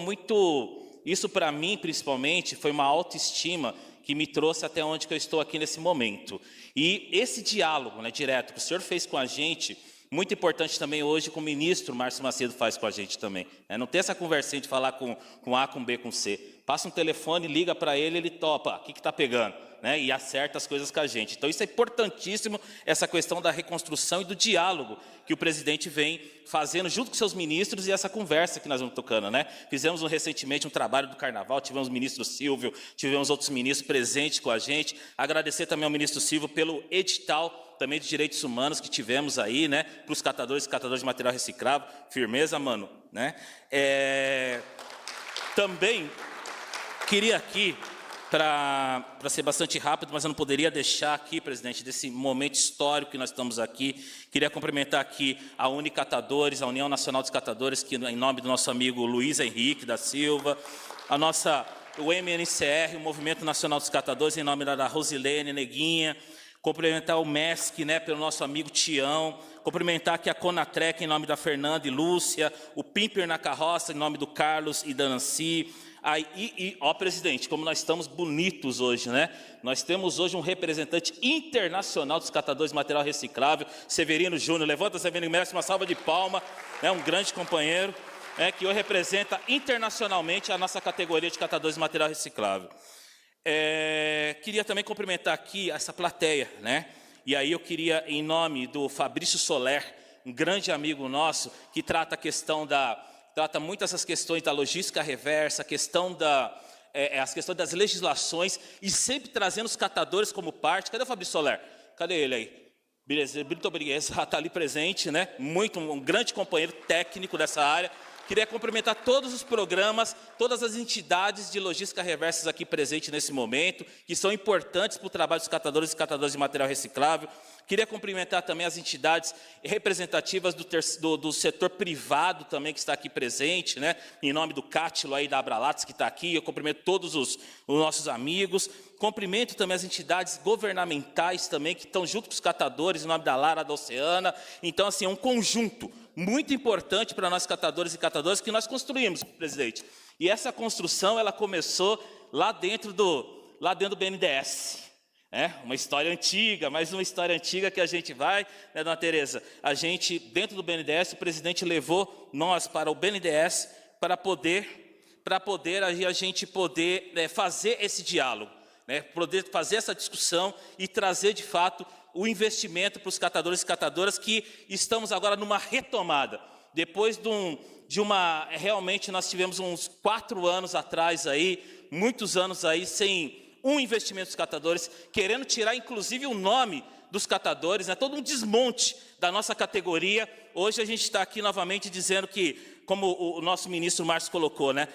Speaker 8: muito, isso para mim principalmente foi uma autoestima que me trouxe até onde que eu estou aqui nesse momento. E esse diálogo, né, direto que o senhor fez com a gente, muito importante também hoje com o ministro Márcio Macedo faz com a gente também. Né? Não tem essa conversinha de falar com A, com B, com C. Passa um telefone, liga para ele topa, o que está pegando? Né? E acerta as coisas com a gente. Então isso é importantíssimo, essa questão da reconstrução e do diálogo que o presidente vem fazendo junto com seus ministros e essa conversa que nós vamos tocando. Né? Fizemos recentemente um trabalho do Carnaval, tivemos o ministro Silvio, tivemos outros ministros presentes com a gente. Agradecer também ao ministro Silvio pelo edital também de direitos humanos que tivemos aí, né? Para os catadores e catadoras de material reciclável. Firmeza, mano. Né? Também queria aqui para ser bastante rápido, mas eu não poderia deixar aqui, presidente, desse momento histórico que nós estamos aqui. Queria cumprimentar aqui a Unicatadores, a União Nacional dos Catadores, que em nome do nosso amigo Luiz Henrique da Silva, o MNCR, o Movimento Nacional dos Catadores, em nome da Rosilene Neguinha, cumprimentar o MESC, né, pelo nosso amigo Tião, cumprimentar aqui a Conatrec, em nome da Fernanda e Lúcia, o Pimper na Carroça, em nome do Carlos e da Nancy. Ó, presidente, como nós estamos bonitos hoje, né? Nós temos hoje um representante internacional dos catadores de material reciclável, Severino Júnior. Levanta, Severino, merece uma salva de palma, né? Um grande companheiro, que hoje representa internacionalmente a nossa categoria de catadores de material reciclável. Queria também cumprimentar aqui essa plateia, né? E aí eu queria, em nome do Fabrício Soler, um grande amigo nosso, que trata muito essas questões da logística reversa, as questões das legislações, e sempre trazendo os catadores como parte. Cadê o Fabrício Soler? Cadê ele aí? Beleza, Brito Brigues está ali presente, né? Um grande companheiro técnico dessa área. Queria cumprimentar todos os programas, todas as entidades de logística reversa aqui presentes nesse momento, que são importantes para o trabalho dos catadores e catadores de material reciclável. Queria cumprimentar também as entidades representativas do setor privado também, que está aqui presente, né? Em nome do Cátilo aí da Abralates, que está aqui. Eu cumprimento todos os nossos amigos. Cumprimento também as entidades governamentais também, que estão junto com os catadores, em nome da Lara, da Oceana. Então, assim, é um conjunto muito importante para nós catadores e catadoras que nós construímos, presidente. E essa construção, ela começou lá dentro do BNDES. Uma história antiga, mais uma história antiga que a gente vai, né, dona Tereza? A gente, dentro do BNDES, o presidente levou nós para o BNDES para poder a gente poder fazer esse diálogo, né, poder fazer essa discussão e trazer, de fato, o investimento para os catadores e catadoras, que estamos agora numa retomada. Depois realmente nós tivemos uns 4 anos atrás aí, muitos anos aí, sem um investimento dos catadores, querendo tirar inclusive o nome dos catadores, né, todo um desmonte da nossa categoria. Hoje a gente está aqui novamente dizendo que, como o nosso ministro Márcio colocou, né,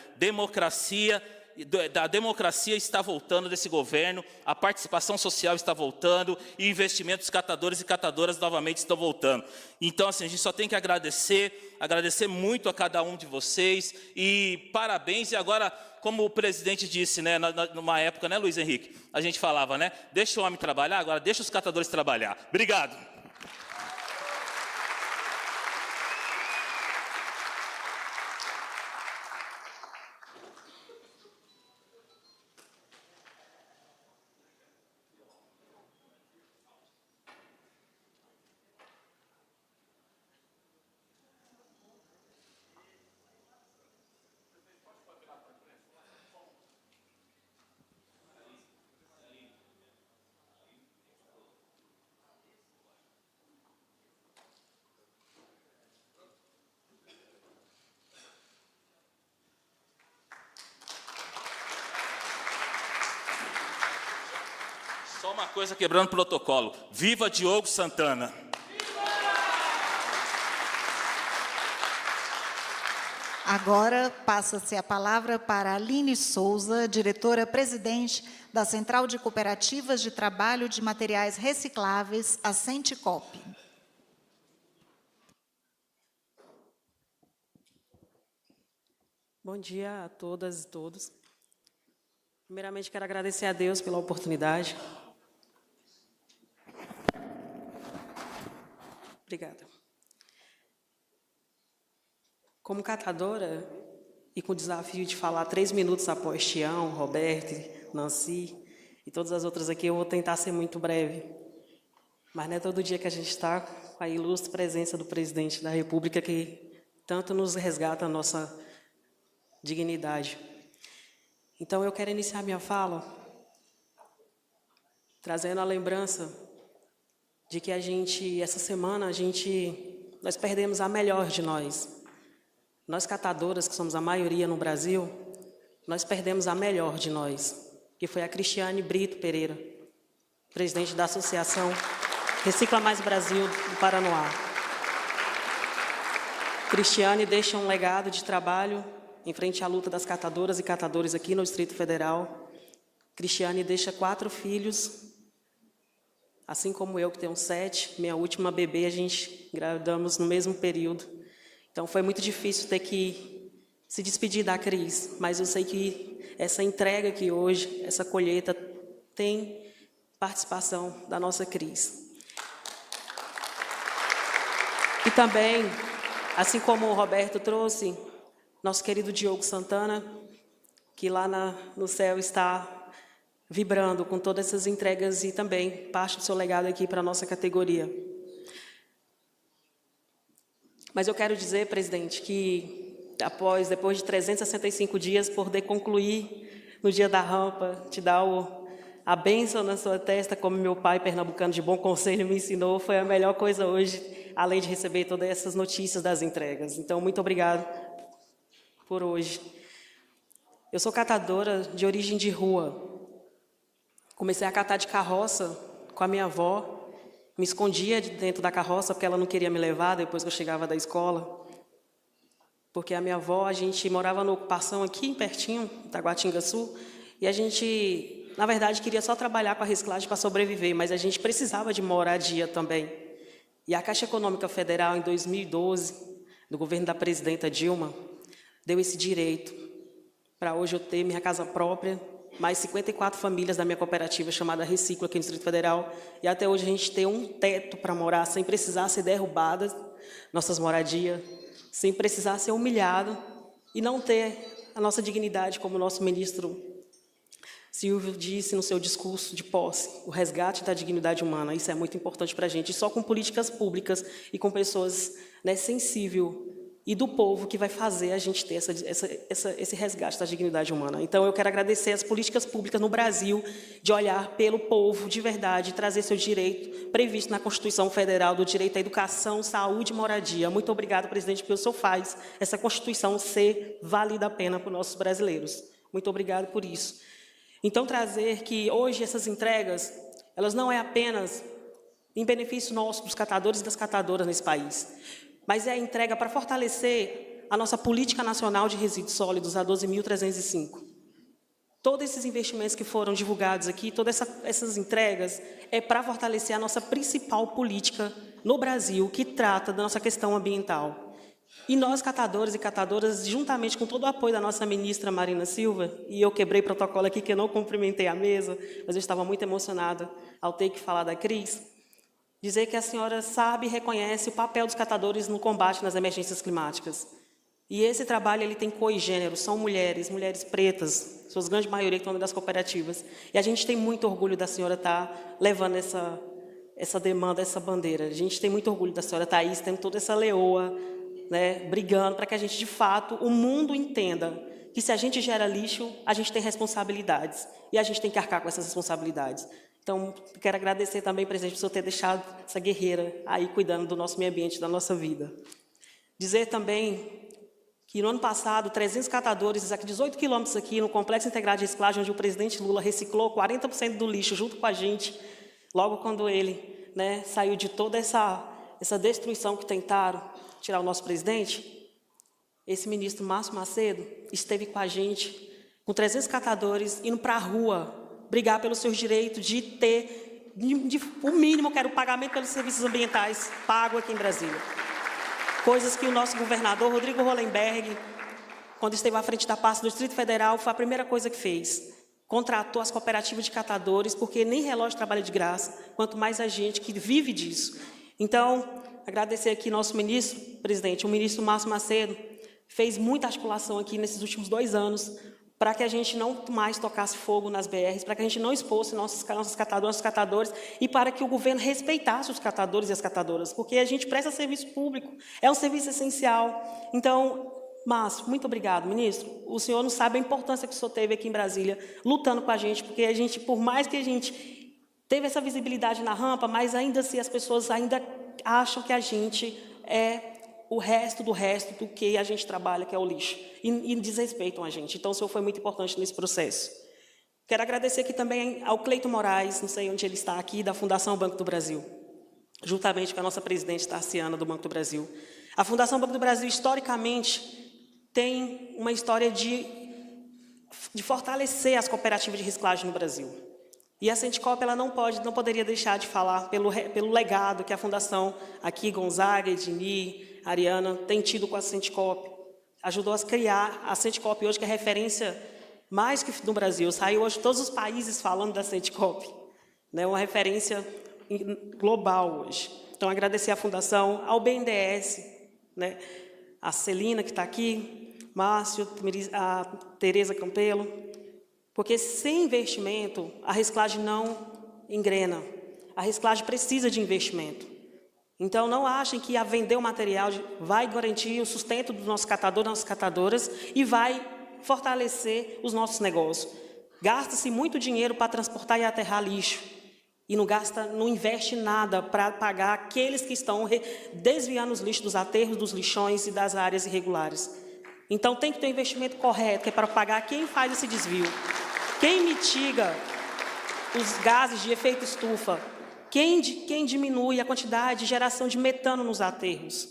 Speaker 8: da democracia está voltando desse governo, a participação social está voltando e investimentos dos catadores e catadoras novamente estão voltando. Então, assim, a gente só tem que agradecer muito a cada um de vocês e parabéns. E agora, como o presidente disse, né, numa época, né, Luiz Henrique, a gente falava, né, deixa o homem trabalhar, agora deixa os catadores trabalhar. Obrigado. Só uma coisa quebrando protocolo. Viva Diogo Santana!
Speaker 4: Agora passa-se a palavra para Aline Souza, diretora-presidente da Central de Cooperativas de Trabalho de Materiais Recicláveis, a Centicop.
Speaker 9: Bom dia a todas e todos. Primeiramente, quero agradecer a Deus pela oportunidade. Obrigada. Como catadora, e com o desafio de falar 3 minutos após Tião, Roberto, Nancy e todas as outras aqui, eu vou tentar ser muito breve. Mas não é todo dia que a gente está com a ilustre presença do presidente da República, que tanto nos resgata a nossa dignidade. Então, eu quero iniciar minha fala trazendo a lembrança de que essa semana, nós perdemos a melhor de nós. Nós catadoras, que somos a maioria no Brasil, nós perdemos a melhor de nós, que foi a Cristiane Brito Pereira, presidente da Associação Recicla Mais Brasil do Paranoá. Cristiane deixa um legado de trabalho em frente à luta das catadoras e catadores aqui no Distrito Federal, Cristiane deixa 4 filhos, assim como eu, que tenho 7. Minha última bebê, a gente engravidamos no mesmo período. Então, foi muito difícil ter que se despedir da Cris, mas eu sei que essa entrega aqui hoje, essa colheita, tem participação da nossa Cris. E também, assim como o Roberto trouxe, nosso querido Diogo Santana, que lá no céu está vibrando com todas essas entregas e também parte do seu legado aqui para a nossa categoria. Mas eu quero dizer, presidente, que depois de 365 dias, poder concluir no dia da rampa, te dar a bênção na sua testa, como meu pai pernambucano de bom conselho me ensinou, foi a melhor coisa hoje, além de receber todas essas notícias das entregas. Então, muito obrigado por hoje. Eu sou catadora de origem de rua. Comecei a catar de carroça com a minha avó, me escondia dentro da carroça porque ela não queria me levar depois que eu chegava da escola. Porque a minha avó, a gente morava na ocupação aqui, pertinho, Taguatingaçu, e a gente, na verdade, queria só trabalhar com a reciclagem para sobreviver, mas a gente precisava de moradia também. E a Caixa Econômica Federal, em 2012, do governo da presidenta Dilma, deu esse direito para hoje eu ter minha casa própria, mais 54 famílias da minha cooperativa chamada Reciclo aqui no Distrito Federal, e até hoje a gente tem um teto para morar sem precisar ser derrubadas nossas moradias, sem precisar ser humilhado e não ter a nossa dignidade, como o nosso ministro Silvio disse no seu discurso de posse, o resgate da dignidade humana. Isso é muito importante para a gente, e só com políticas públicas e com pessoas, né, sensíveis e do povo que vai fazer a gente ter esse resgate da dignidade humana. Então, eu quero agradecer as políticas públicas no Brasil de olhar pelo povo de verdade, trazer seu direito previsto na Constituição Federal do direito à educação, saúde e moradia. Muito obrigado, presidente, porque o senhor faz essa Constituição ser válida a pena para os nossos brasileiros. Muito obrigado por isso. Então, trazer que hoje essas entregas, elas não é apenas em benefício nosso, dos catadores e das catadoras nesse país, mas é a entrega para fortalecer a nossa política nacional de resíduos sólidos, a 12.305. Todos esses investimentos que foram divulgados aqui, todas essas entregas, é para fortalecer a nossa principal política no Brasil, que trata da nossa questão ambiental. E nós, catadores e catadoras, juntamente com todo o apoio da nossa ministra Marina Silva, e eu quebrei protocolo aqui, que eu não cumprimentei a mesa, mas eu estava muito emocionada ao ter que falar da Cris, dizer que a senhora sabe e reconhece o papel dos catadores no combate nas emergências climáticas. E esse trabalho ele tem cor e gênero, são mulheres pretas, suas grande maioria que estão das cooperativas. E a gente tem muito orgulho da senhora estar levando essa demanda, essa bandeira. A gente tem muito orgulho da senhora estar aí, tendo toda essa leoa, né, brigando para que a gente, de fato, o mundo entenda que se a gente gera lixo, a gente tem responsabilidades. E a gente tem que arcar com essas responsabilidades. Então, quero agradecer também, presidente, por senhor ter deixado essa guerreira aí cuidando do nosso meio ambiente, da nossa vida. Dizer também que no ano passado, 300 catadores, aqui 18 quilômetros aqui, no Complexo Integrado de Reciclagem, onde o presidente Lula reciclou 40% do lixo junto com a gente, logo quando ele, né, saiu de toda essa destruição que tentaram tirar o nosso presidente, esse ministro Márcio Macedo esteve com a gente, com 300 catadores, indo para a rua, brigar pelos seus direitos de ter, o mínimo, que era o pagamento pelos serviços ambientais pago aqui em Brasília. Coisas que o nosso governador, Rodrigo Hollenberg, quando esteve à frente da pasta do Distrito Federal, foi a primeira coisa que fez. Contratou as cooperativas de catadores, porque nem relógio trabalha de graça, quanto mais a gente que vive disso. Então, agradecer aqui nosso ministro, presidente, o ministro Márcio Macedo, fez muita articulação aqui nesses últimos 2 anos, para que a gente não mais tocasse fogo nas BRs, para que a gente não expôsse nossos catadores, e para que o governo respeitasse os catadores e as catadoras, porque a gente presta serviço público, é um serviço essencial. Então, Márcio, muito obrigado, ministro. O senhor não sabe a importância que o senhor teve aqui em Brasília, lutando com a gente, porque a gente, por mais que a gente teve essa visibilidade na rampa, mas ainda assim as pessoas ainda acham que a gente é o resto do que a gente trabalha, que é o lixo, e desrespeitam a gente. Então, o senhor foi muito importante nesse processo. Quero agradecer aqui também ao Cleito Moraes, não sei onde ele está aqui, da Fundação Banco do Brasil, juntamente com a nossa presidente Tarciana do Banco do Brasil. A Fundação Banco do Brasil, historicamente, tem uma história de de fortalecer as cooperativas de reciclagem no Brasil. E a Sentecop ela não poderia deixar de falar pelo legado que a Fundação aqui, Gonzaga, Ednir, Ariana, tem tido com a Sentecop. Ajudou a criar a Sentecop hoje, que é referência mais que no Brasil. Saiu hoje todos os países falando da Sentecop, né? Uma referência global hoje. Então, agradecer à Fundação, ao BNDES, né? A Celina, que está aqui, Márcio, a Tereza Campelo, porque sem investimento, a reciclagem não engrena. A reciclagem precisa de investimento. Então, não achem que a vender o material vai garantir o sustento dos nossos catadores, das nossas catadoras, e vai fortalecer os nossos negócios. Gasta-se muito dinheiro para transportar e aterrar lixo, e não investe nada para pagar aqueles que estão desviando os lixos dos aterros, dos lixões e das áreas irregulares. Então, tem que ter um investimento correto, que é para pagar quem faz esse desvio. Quem mitiga os gases de efeito estufa? Quem diminui a quantidade de geração de metano nos aterros?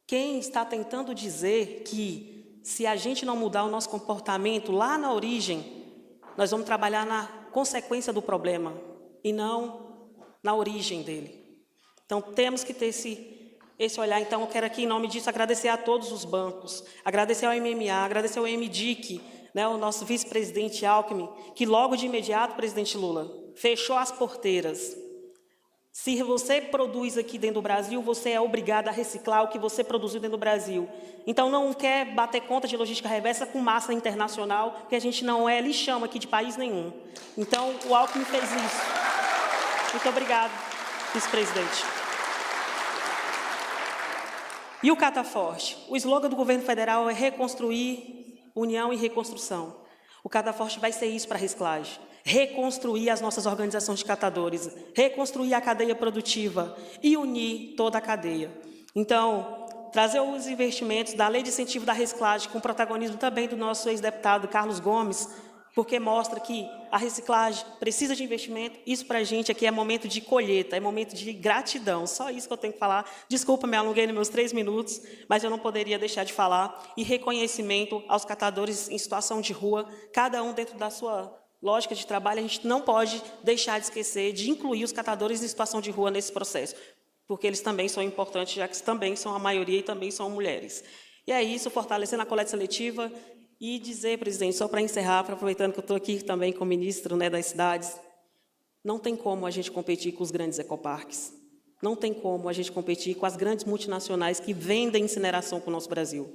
Speaker 9: Quem está tentando dizer que, se a gente não mudar o nosso comportamento lá na origem, nós vamos trabalhar na consequência do problema e não na origem dele. Então, temos que ter esse olhar. Então, eu quero aqui, em nome disso, agradecer a todos os bancos, agradecer ao MMA, agradecer ao MDIC, né, o nosso vice-presidente Alckmin, que logo de imediato, presidente Lula, fechou as porteiras. Se você produz aqui dentro do Brasil, você é obrigado a reciclar o que você produziu dentro do Brasil. Então, não quer bater conta de logística reversa com massa internacional, que a gente não é lixão aqui de país nenhum. Então, o Alckmin fez isso. Muito obrigado, vice-presidente. E o Cataforte? O slogan do governo federal é reconstruir, união e reconstrução. O Cataforte vai ser isso para a reciclagem. Reconstruir as nossas organizações de catadores, reconstruir a cadeia produtiva e unir toda a cadeia. Então, trazer os investimentos da Lei de Incentivo da Reciclagem, com protagonismo também do nosso ex-deputado Carlos Gomes, porque mostra que a reciclagem precisa de investimento. Isso para a gente aqui é momento de colheita, é momento de gratidão. Só isso que eu tenho que falar. Desculpa, me alonguei nos meus 3 minutos, mas eu não poderia deixar de falar. E reconhecimento aos catadores em situação de rua, cada um dentro da sua lógica de trabalho. A gente não pode deixar de esquecer de incluir os catadores em situação de rua nesse processo, porque eles também são importantes, já que também são a maioria e também são mulheres. E é isso, fortalecendo a coleta seletiva. E dizer, presidente, só para encerrar, aproveitando que eu estou aqui também como ministro, né, das cidades, não tem como a gente competir com os grandes ecoparques. Não tem como a gente competir com as grandes multinacionais que vendem incineração para o nosso Brasil.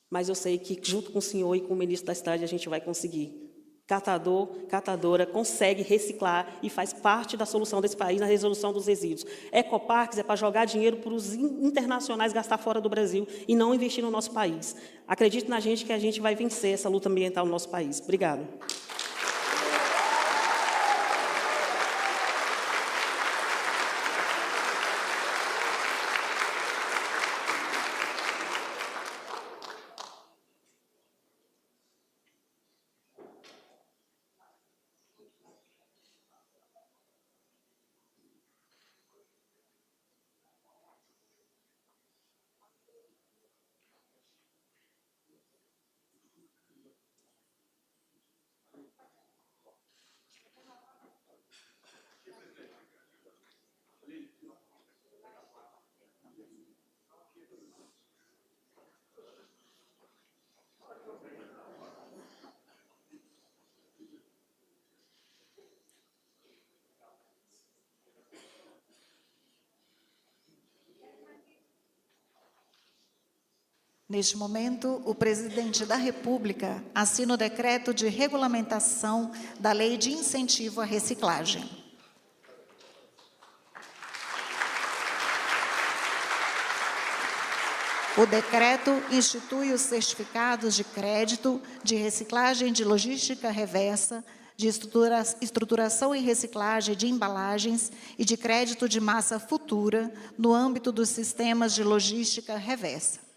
Speaker 9: Mas eu sei que, junto com o senhor e com o ministro da cidade, a gente vai conseguir. Catador, catadora, consegue reciclar e faz parte da solução desse país na resolução dos resíduos. Ecoparques é para jogar dinheiro para os internacionais gastar fora do Brasil e não investir no nosso país. Acredite na gente que a gente vai vencer essa luta ambiental no nosso país. Obrigada.
Speaker 4: Neste momento, o presidente da República assina o decreto de regulamentação da Lei de Incentivo à Reciclagem. O decreto institui os certificados de crédito de reciclagem de logística reversa, de estruturação e reciclagem de embalagens e de crédito de massa futura no âmbito dos sistemas de logística reversa.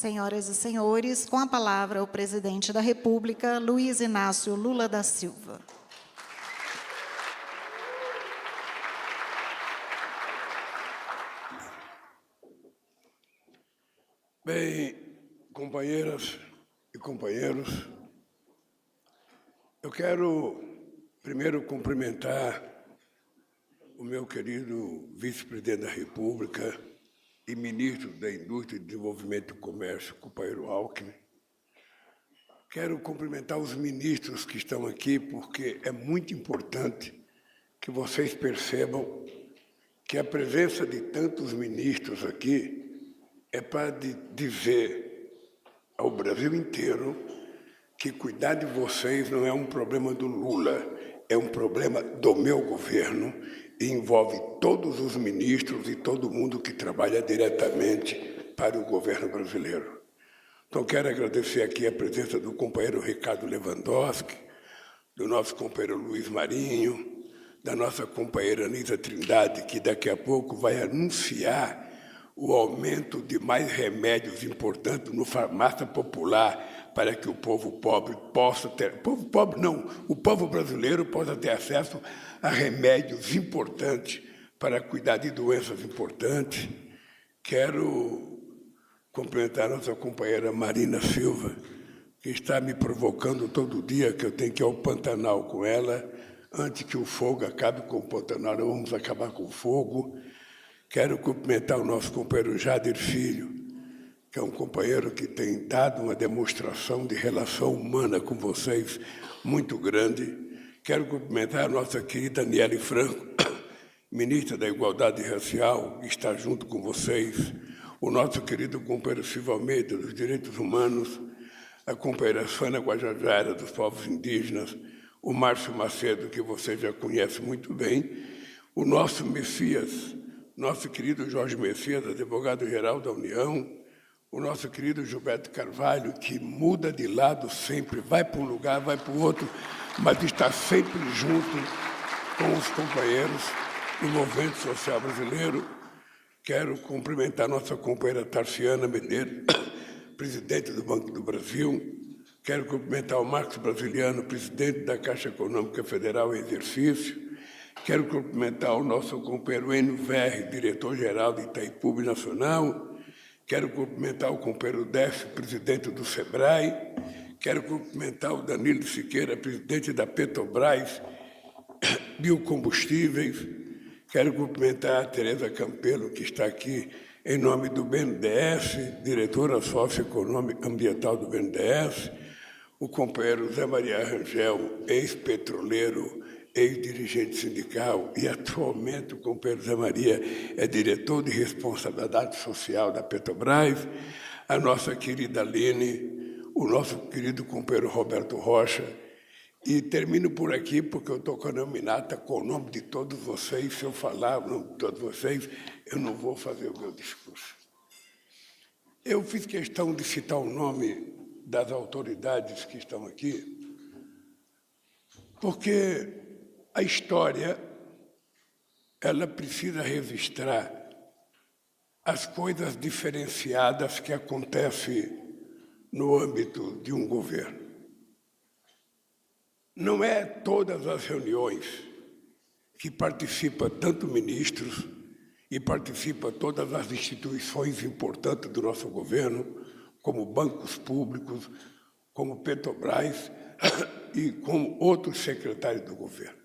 Speaker 4: Senhoras e senhores, com a palavra o presidente da República, Luiz Inácio Lula da Silva.
Speaker 10: Bem, companheiras e companheiros, eu quero primeiro cumprimentar o meu querido vice-presidente da República e ministro da Indústria, Desenvolvimento e Comércio, companheiro Alckmin. Quero cumprimentar os ministros que estão aqui, porque é muito importante que vocês percebam que a presença de tantos ministros aqui é para dizer ao Brasil inteiro que cuidar de vocês não é um problema do Lula, é um problema do meu governo e envolve todos os ministros e todo mundo que trabalha diretamente para o governo brasileiro. Então, quero agradecer aqui a presença do companheiro Ricardo Lewandowski, do nosso companheiro Luiz Marinho, da nossa companheira Anísia Trindade, que daqui a pouco vai anunciar o aumento de mais remédios importantes no farmácia popular para que o povo pobre possa ter... Povo pobre não, o povo brasileiro possa ter acesso a remédios importantes para cuidar de doenças importantes. Quero cumprimentar a nossa companheira Marina Silva, que está me provocando todo dia que eu tenho que ir ao Pantanal com ela. Antes que o fogo acabe com o Pantanal, nós vamos acabar com o fogo. Quero cumprimentar o nosso companheiro Jader Filho, que é um companheiro que tem dado uma demonstração de relação humana com vocês muito grande. Quero cumprimentar a nossa querida Aniele Franco, ministra da Igualdade Racial, que está junto com vocês, o nosso querido companheiro Silvio Almeida, dos Direitos Humanos, a companheira Sônia Guajajara, dos Povos Indígenas, o Márcio Macedo, que você já conhece muito bem, o nosso Messias, nosso querido Jorge Messias, advogado-geral da União, o nosso querido Gilberto Carvalho, que muda de lado sempre, vai para um lugar, vai para o outro, mas está sempre junto com os companheiros do movimento social brasileiro. Quero cumprimentar nossa companheira Tarciana Medeiros, presidente do Banco do Brasil. Quero cumprimentar o Marcos Brasiliano, presidente da Caixa Econômica Federal em exercício. Quero cumprimentar o nosso companheiro Enio Verri, diretor-geral de Itaipu Nacional. Quero cumprimentar o companheiro Décio, presidente do SEBRAE. Quero cumprimentar o Danilo Siqueira, presidente da Petrobras Biocombustíveis. Quero cumprimentar a Tereza Campelo, que está aqui em nome do BNDES, diretora socioeconômica ambiental do BNDES. O companheiro Zé Maria Rangel, ex-petroleiro, ex-dirigente sindical, e atualmente o companheiro Zé Maria é diretor de responsabilidade social da Petrobras, a nossa querida Aline, o nosso querido companheiro Roberto Rocha, e termino por aqui porque eu estou com a nominata com o nome de todos vocês. Se eu falar o nome de todos vocês, eu não vou fazer o meu discurso. Eu fiz questão de citar o nome das autoridades que estão aqui, porque a história ela precisa registrar as coisas diferenciadas que acontecem no âmbito de um governo. Não é todas as reuniões que participam tanto ministros e participam todas as instituições importantes do nosso governo, como bancos públicos, como Petrobras e como outros secretários do governo.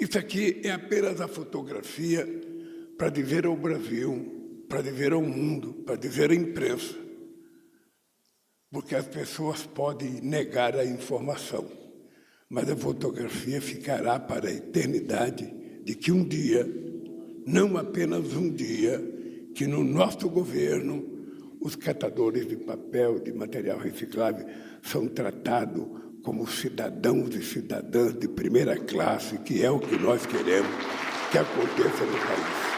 Speaker 10: Isso aqui é apenas a fotografia para dizer ao Brasil, para dizer ao mundo, para dizer à imprensa, porque as pessoas podem negar a informação, mas a fotografia ficará para a eternidade de que um dia, não apenas um dia, que no nosso governo os catadores de papel, de material reciclável, são tratados como cidadãos e cidadãs de primeira classe, que é o que nós queremos que aconteça no país.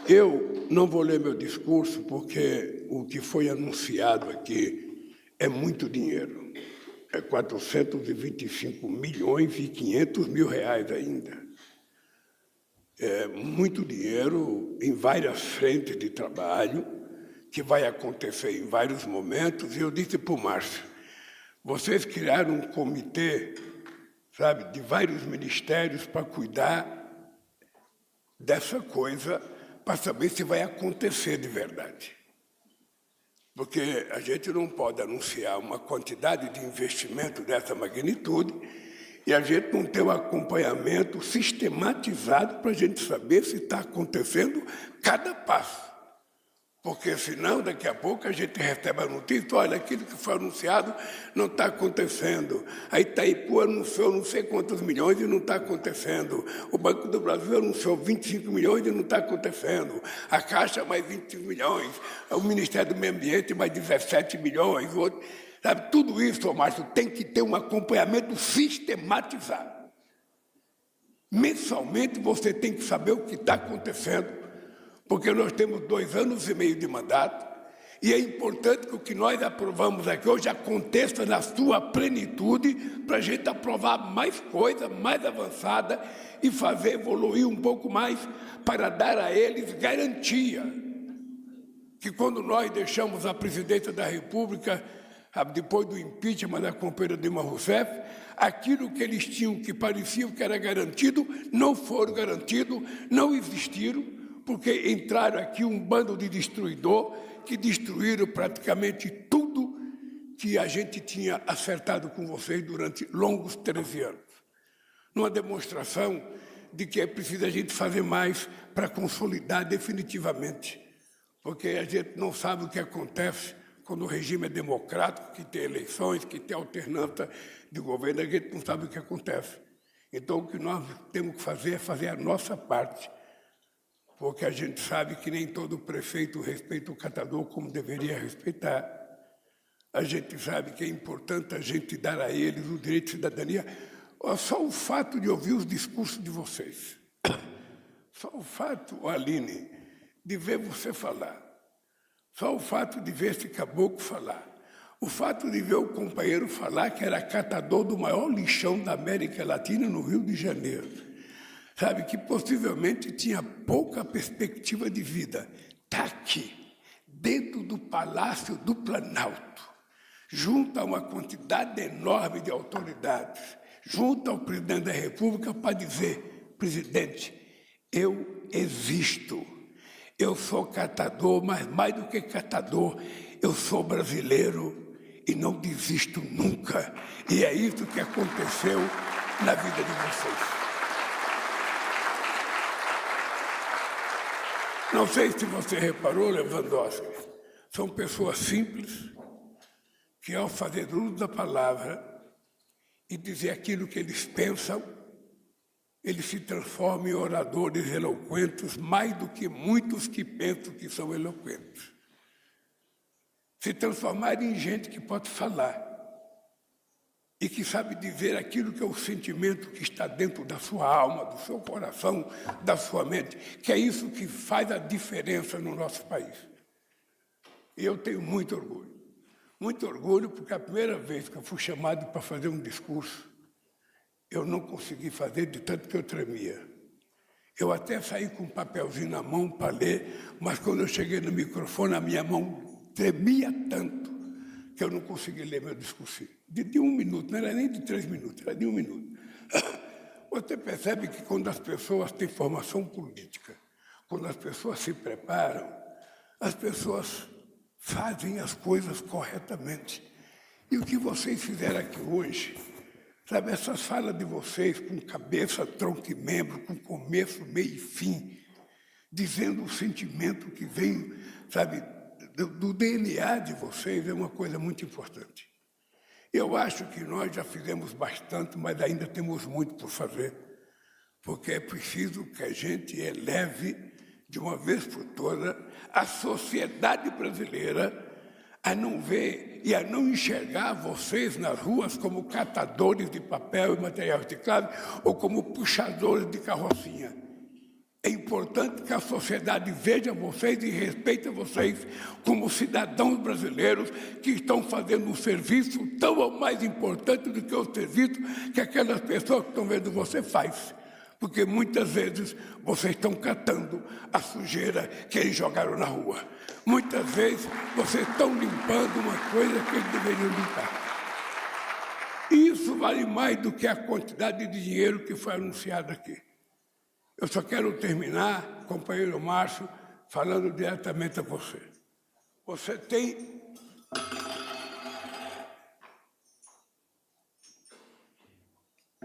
Speaker 10: Eu não vou ler meu discurso, porque o que foi anunciado aqui é muito dinheiro. É 425 milhões e 500 mil reais ainda. muito dinheiro em várias frentes de trabalho, que vai acontecer em vários momentos, e eu disse para o Márcio, vocês criaram um comitê, sabe, de vários ministérios para cuidar dessa coisa, para saber se vai acontecer de verdade. Porque a gente não pode anunciar uma quantidade de investimento dessa magnitude e a gente não ter um acompanhamento sistematizado para a gente saber se está acontecendo cada passo. Porque senão, daqui a pouco, a gente recebe a notícia, olha, aquilo que foi anunciado não está acontecendo. A Itaipu anunciou não sei quantos milhões e não está acontecendo. O Banco do Brasil anunciou 25 milhões e não está acontecendo. A Caixa mais 25 milhões. O Ministério do Meio Ambiente mais 17 milhões. Sabe, tudo isso, Márcio, tem que ter um acompanhamento sistematizado. Mensalmente você tem que saber o que está acontecendo, porque nós temos 2 anos e meio de mandato, e é importante que o que nós aprovamos aqui hoje aconteça na sua plenitude, para a gente aprovar mais coisa, mais avançada, e fazer evoluir um pouco mais, para dar a eles garantia, que quando nós deixamos a presidência da República, depois do impeachment da companheira Dilma Rousseff, aquilo que eles tinham que parecia que era garantido, não foram garantidos, não existiram, porque entraram aqui um bando de destruidor que destruíram praticamente tudo que a gente tinha acertado com vocês durante longos 13 anos. Numa demonstração de que é preciso a gente fazer mais para consolidar definitivamente, porque a gente não sabe o que acontece quando o regime é democrático, que tem eleições, que tem alternância de governo, a gente não sabe o que acontece. Então, o que nós temos que fazer é fazer a nossa parte, porque a gente sabe que nem todo prefeito respeita o catador como deveria respeitar. A gente sabe que é importante a gente dar a eles o direito de cidadania. Só o fato de ouvir os discursos de vocês, só o fato, Aline, de ver você falar, só o fato de ver esse caboclo falar, o fato de ver o companheiro falar que era catador do maior lixão da América Latina no Rio de Janeiro, sabe, que possivelmente tinha pouca perspectiva de vida, está aqui, dentro do Palácio do Planalto, junto a uma quantidade enorme de autoridades, junto ao presidente da República para dizer, presidente, eu existo, eu sou catador, mas mais do que catador, eu sou brasileiro e não desisto nunca. E é isso que aconteceu na vida de vocês. Não sei se você reparou, Lewandowski, são pessoas simples que, ao fazer uso da palavra e dizer aquilo que eles pensam, eles se transformam em oradores eloquentes, mais do que muitos que pensam que são eloquentes. Se transformarem em gente que pode falar e que sabe dizer aquilo que é o sentimento que está dentro da sua alma, do seu coração, da sua mente, que é isso que faz a diferença no nosso país. E eu tenho muito orgulho, porque a primeira vez que eu fui chamado para fazer um discurso, eu não consegui fazer de tanto que eu tremia. Eu até saí com um papelzinho na mão para ler, mas quando eu cheguei no microfone, a minha mão tremia tanto que eu não consegui ler meu discurso. De 1 minuto, não era nem de 3 minutos, era de 1 minuto. Você percebe que quando as pessoas têm formação política, quando as pessoas se preparam, as pessoas fazem as coisas corretamente. E o que vocês fizeram aqui hoje, sabe, essas falas de vocês com cabeça, tronco e membro, com começo, meio e fim, dizendo o sentimento que vem, sabe, do DNA de vocês, é uma coisa muito importante. Eu acho que nós já fizemos bastante, mas ainda temos muito por fazer, porque é preciso que a gente eleve, de uma vez por todas, a sociedade brasileira a não ver e a não enxergar vocês nas ruas como catadores de papel e material reciclável ou como puxadores de carrocinha. É importante que a sociedade veja vocês e respeite vocês como cidadãos brasileiros que estão fazendo um serviço tão ou mais importante do que o serviço que aquelas pessoas que estão vendo você faz. Porque muitas vezes vocês estão catando a sujeira que eles jogaram na rua. Muitas vezes vocês estão limpando uma coisa que eles deveriam limpar. Isso vale mais do que a quantidade de dinheiro que foi anunciada aqui. Eu só quero terminar, companheiro Márcio, falando diretamente a você. Você tem...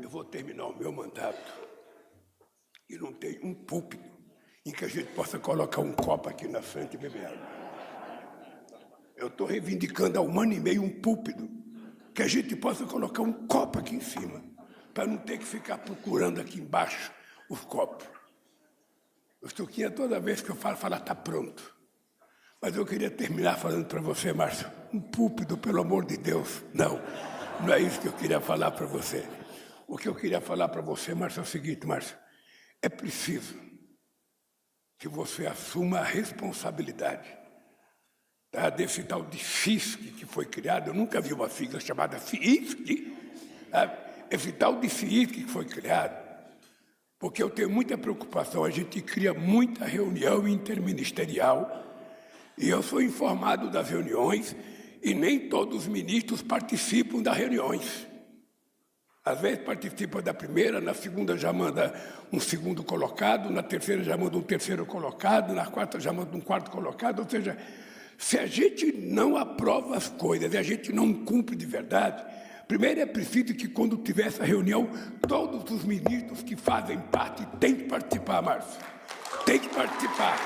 Speaker 10: Eu vou terminar o meu mandato e não tem um púlpito em que a gente possa colocar um copo aqui na frente e beber água. Eu estou reivindicando há 1 ano e meio um púlpito que a gente possa colocar um copo aqui em cima, para não ter que ficar procurando aqui embaixo os copos. O Stuquinha, toda vez que eu fala, está pronto. Mas eu queria terminar falando para você, Márcio, um púlpito, pelo amor de Deus. Não é isso que eu queria falar para você. O que eu queria falar para você, Márcio, é o seguinte, Márcio, é preciso que você assuma a responsabilidade desse tal de FISC que foi criado. Eu nunca vi uma sigla chamada FISC. Esse tal de FISC que foi criado, porque eu tenho muita preocupação, a gente cria muita reunião interministerial, e eu sou informado das reuniões, e nem todos os ministros participam das reuniões. Às vezes participa da primeira, na segunda já manda um segundo colocado, na terceira já manda um terceiro colocado, na quarta já manda um quarto colocado. Ou seja, se a gente não aprova as coisas e a gente não cumpre de verdade, primeiro é preciso que quando tiver essa reunião, todos os ministros que fazem parte têm que participar, Márcio. Tem que participar.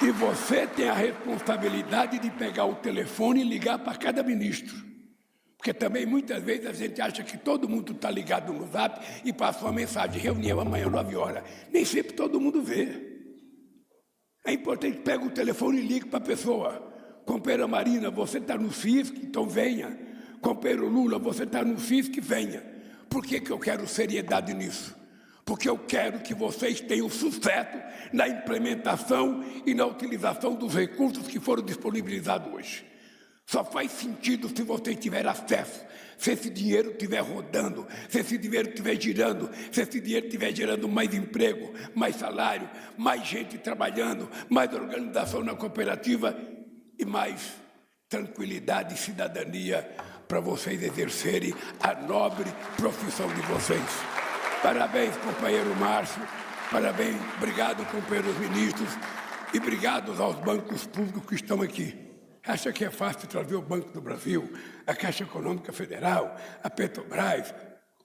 Speaker 10: E você tem a responsabilidade de pegar o telefone e ligar para cada ministro. Porque também, muitas vezes, a gente acha que todo mundo está ligado no Zap e passa uma mensagem, reunião amanhã, 9 horas. Nem sempre todo mundo vê. É importante que pegue o telefone e ligue para a pessoa. Companheira Marina, você está no FISC, então venha. Companheiro Lula, você está no FISC, venha. Por que eu quero seriedade nisso? Porque eu quero que vocês tenham sucesso na implementação e na utilização dos recursos que foram disponibilizados hoje. Só faz sentido se você tiver acesso, se esse dinheiro estiver rodando, se esse dinheiro estiver girando, se esse dinheiro estiver gerando mais emprego, mais salário, mais gente trabalhando, mais organização na cooperativa e mais tranquilidade e cidadania para vocês exercerem a nobre profissão de vocês. Parabéns, companheiro Márcio, parabéns, obrigado, companheiros ministros, e obrigado aos bancos públicos que estão aqui. Acha que é fácil trazer o Banco do Brasil, a Caixa Econômica Federal, a Petrobras,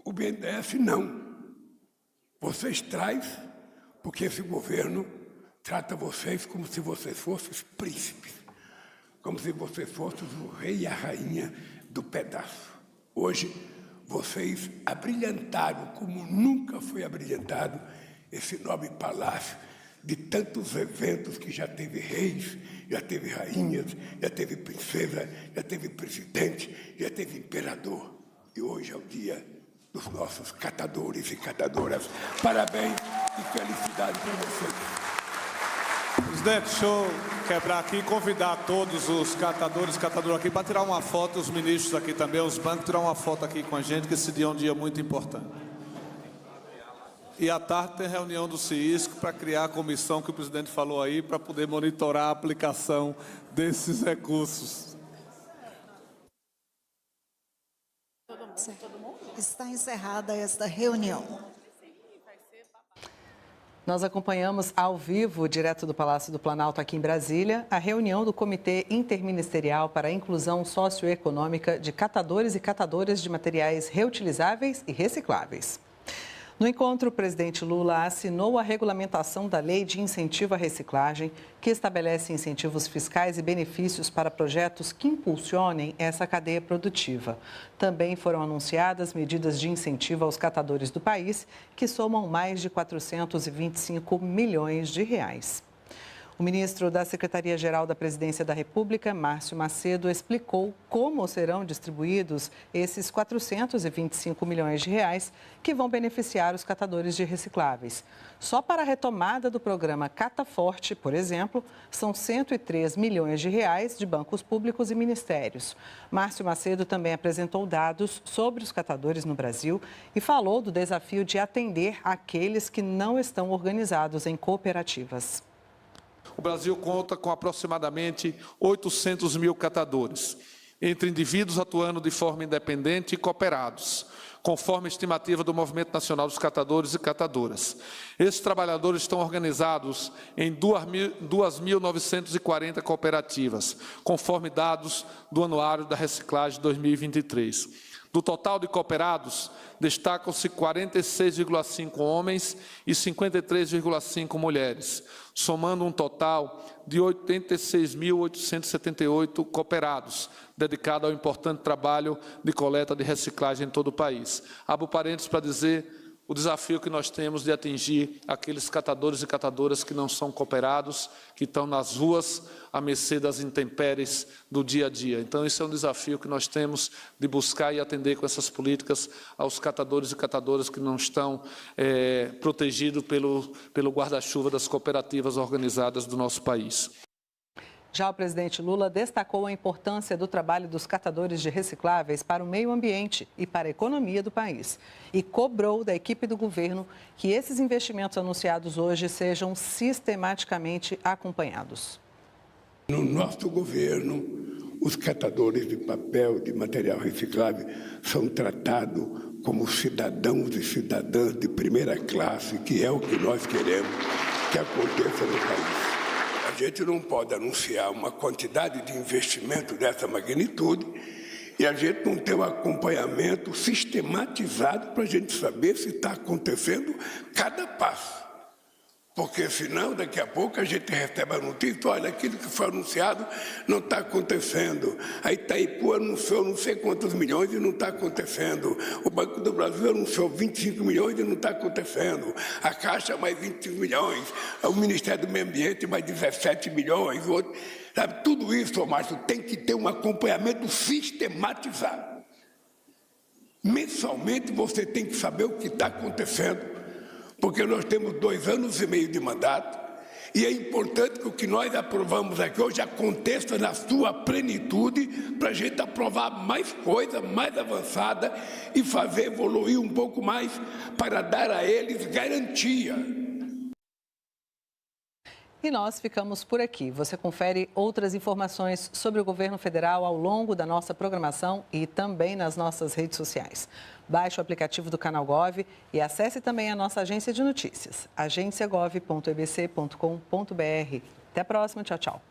Speaker 10: o BNDES? Não. Vocês trazem porque esse governo trata vocês como se vocês fossem príncipes, como se vocês fossem o rei e a rainha do pedaço. Hoje, vocês abrilhantaram, como nunca foi abrilhantado, esse nobre palácio de tantos eventos que já teve reis, já teve rainhas, já teve princesa, já teve presidente, já teve imperador. E hoje é o dia dos nossos catadores e catadoras. Parabéns e felicidade para vocês.
Speaker 3: Presidente, deixa eu quebrar aqui e convidar todos os catadores e catadoras aqui para tirar uma foto, os ministros aqui também, os bancos, tirar uma foto aqui com a gente, que esse dia é um dia muito importante. E à tarde tem reunião do CISC para criar a comissão que o presidente falou aí, para poder monitorar a aplicação desses recursos.
Speaker 4: Está encerrada esta reunião.
Speaker 11: Nós acompanhamos ao vivo, direto do Palácio do Planalto aqui em Brasília, a reunião do Comitê Interministerial para a Inclusão Socioeconômica de Catadores e Catadoras de Materiais Reutilizáveis e Recicláveis. No encontro, o presidente Lula assinou a regulamentação da Lei de Incentivo à Reciclagem, que estabelece incentivos fiscais e benefícios para projetos que impulsionem essa cadeia produtiva. Também foram anunciadas medidas de incentivo aos catadores do país, que somam mais de 425 milhões de reais. O ministro da Secretaria-Geral da Presidência da República, Márcio Macedo, explicou como serão distribuídos esses 425 milhões de reais que vão beneficiar os catadores de recicláveis. Só para a retomada do programa Cata Forte, por exemplo, são 103 milhões de reais de bancos públicos e ministérios. Márcio Macedo também apresentou dados sobre os catadores no Brasil e falou do desafio de atender aqueles que não estão organizados em cooperativas.
Speaker 3: O Brasil conta com aproximadamente 800 mil catadores, entre indivíduos atuando de forma independente e cooperados, conforme a estimativa do Movimento Nacional dos Catadores e Catadoras. Esses trabalhadores estão organizados em 2.940 cooperativas, conforme dados do Anuário da Reciclagem 2023. Do total de cooperados, destacam-se 46,5 homens e 53,5 mulheres, somando um total de 86.878 cooperados, dedicados ao importante trabalho de coleta de reciclagem em todo o país. Abro parênteses para dizer o desafio que nós temos de atingir aqueles catadores e catadoras que não são cooperados, que estão nas ruas à mercê das intempéries do dia a dia. Então, esse é um desafio que nós temos de buscar e atender com essas políticas aos catadores e catadoras que não estão protegidos pelo guarda-chuva das cooperativas organizadas do nosso país.
Speaker 11: Já o presidente Lula destacou a importância do trabalho dos catadores de recicláveis para o meio ambiente e para a economia do país. E cobrou da equipe do governo que esses investimentos anunciados hoje sejam sistematicamente acompanhados.
Speaker 10: No nosso governo, os catadores de papel, de material reciclável, são tratados como cidadãos e cidadãs de primeira classe, que é o que nós queremos que aconteça no país. A gente não pode anunciar uma quantidade de investimento dessa magnitude e a gente não ter um acompanhamento sistematizado para a gente saber se está acontecendo cada passo. Porque senão, daqui a pouco, a gente recebe a notícia, olha, aquilo que foi anunciado não está acontecendo. A Itaipu anunciou não sei quantos milhões e não está acontecendo. O Banco do Brasil anunciou 25 milhões e não está acontecendo. A Caixa mais 25 milhões, o Ministério do Meio Ambiente mais 17 milhões. Sabe, tudo isso, Márcio, tem que ter um acompanhamento sistematizado. Mensalmente você tem que saber o que está acontecendo. Porque nós temos 2 anos e meio de mandato e é importante que o que nós aprovamos aqui hoje aconteça na sua plenitude para a gente aprovar mais coisa, mais avançada e fazer evoluir um pouco mais para dar a eles garantia.
Speaker 11: E nós ficamos por aqui. Você confere outras informações sobre o governo federal ao longo da nossa programação e também nas nossas redes sociais. Baixe o aplicativo do Canal Gov e acesse também a nossa agência de notícias, agenciagov.ebc.com.br. Até a próxima. Tchau, tchau.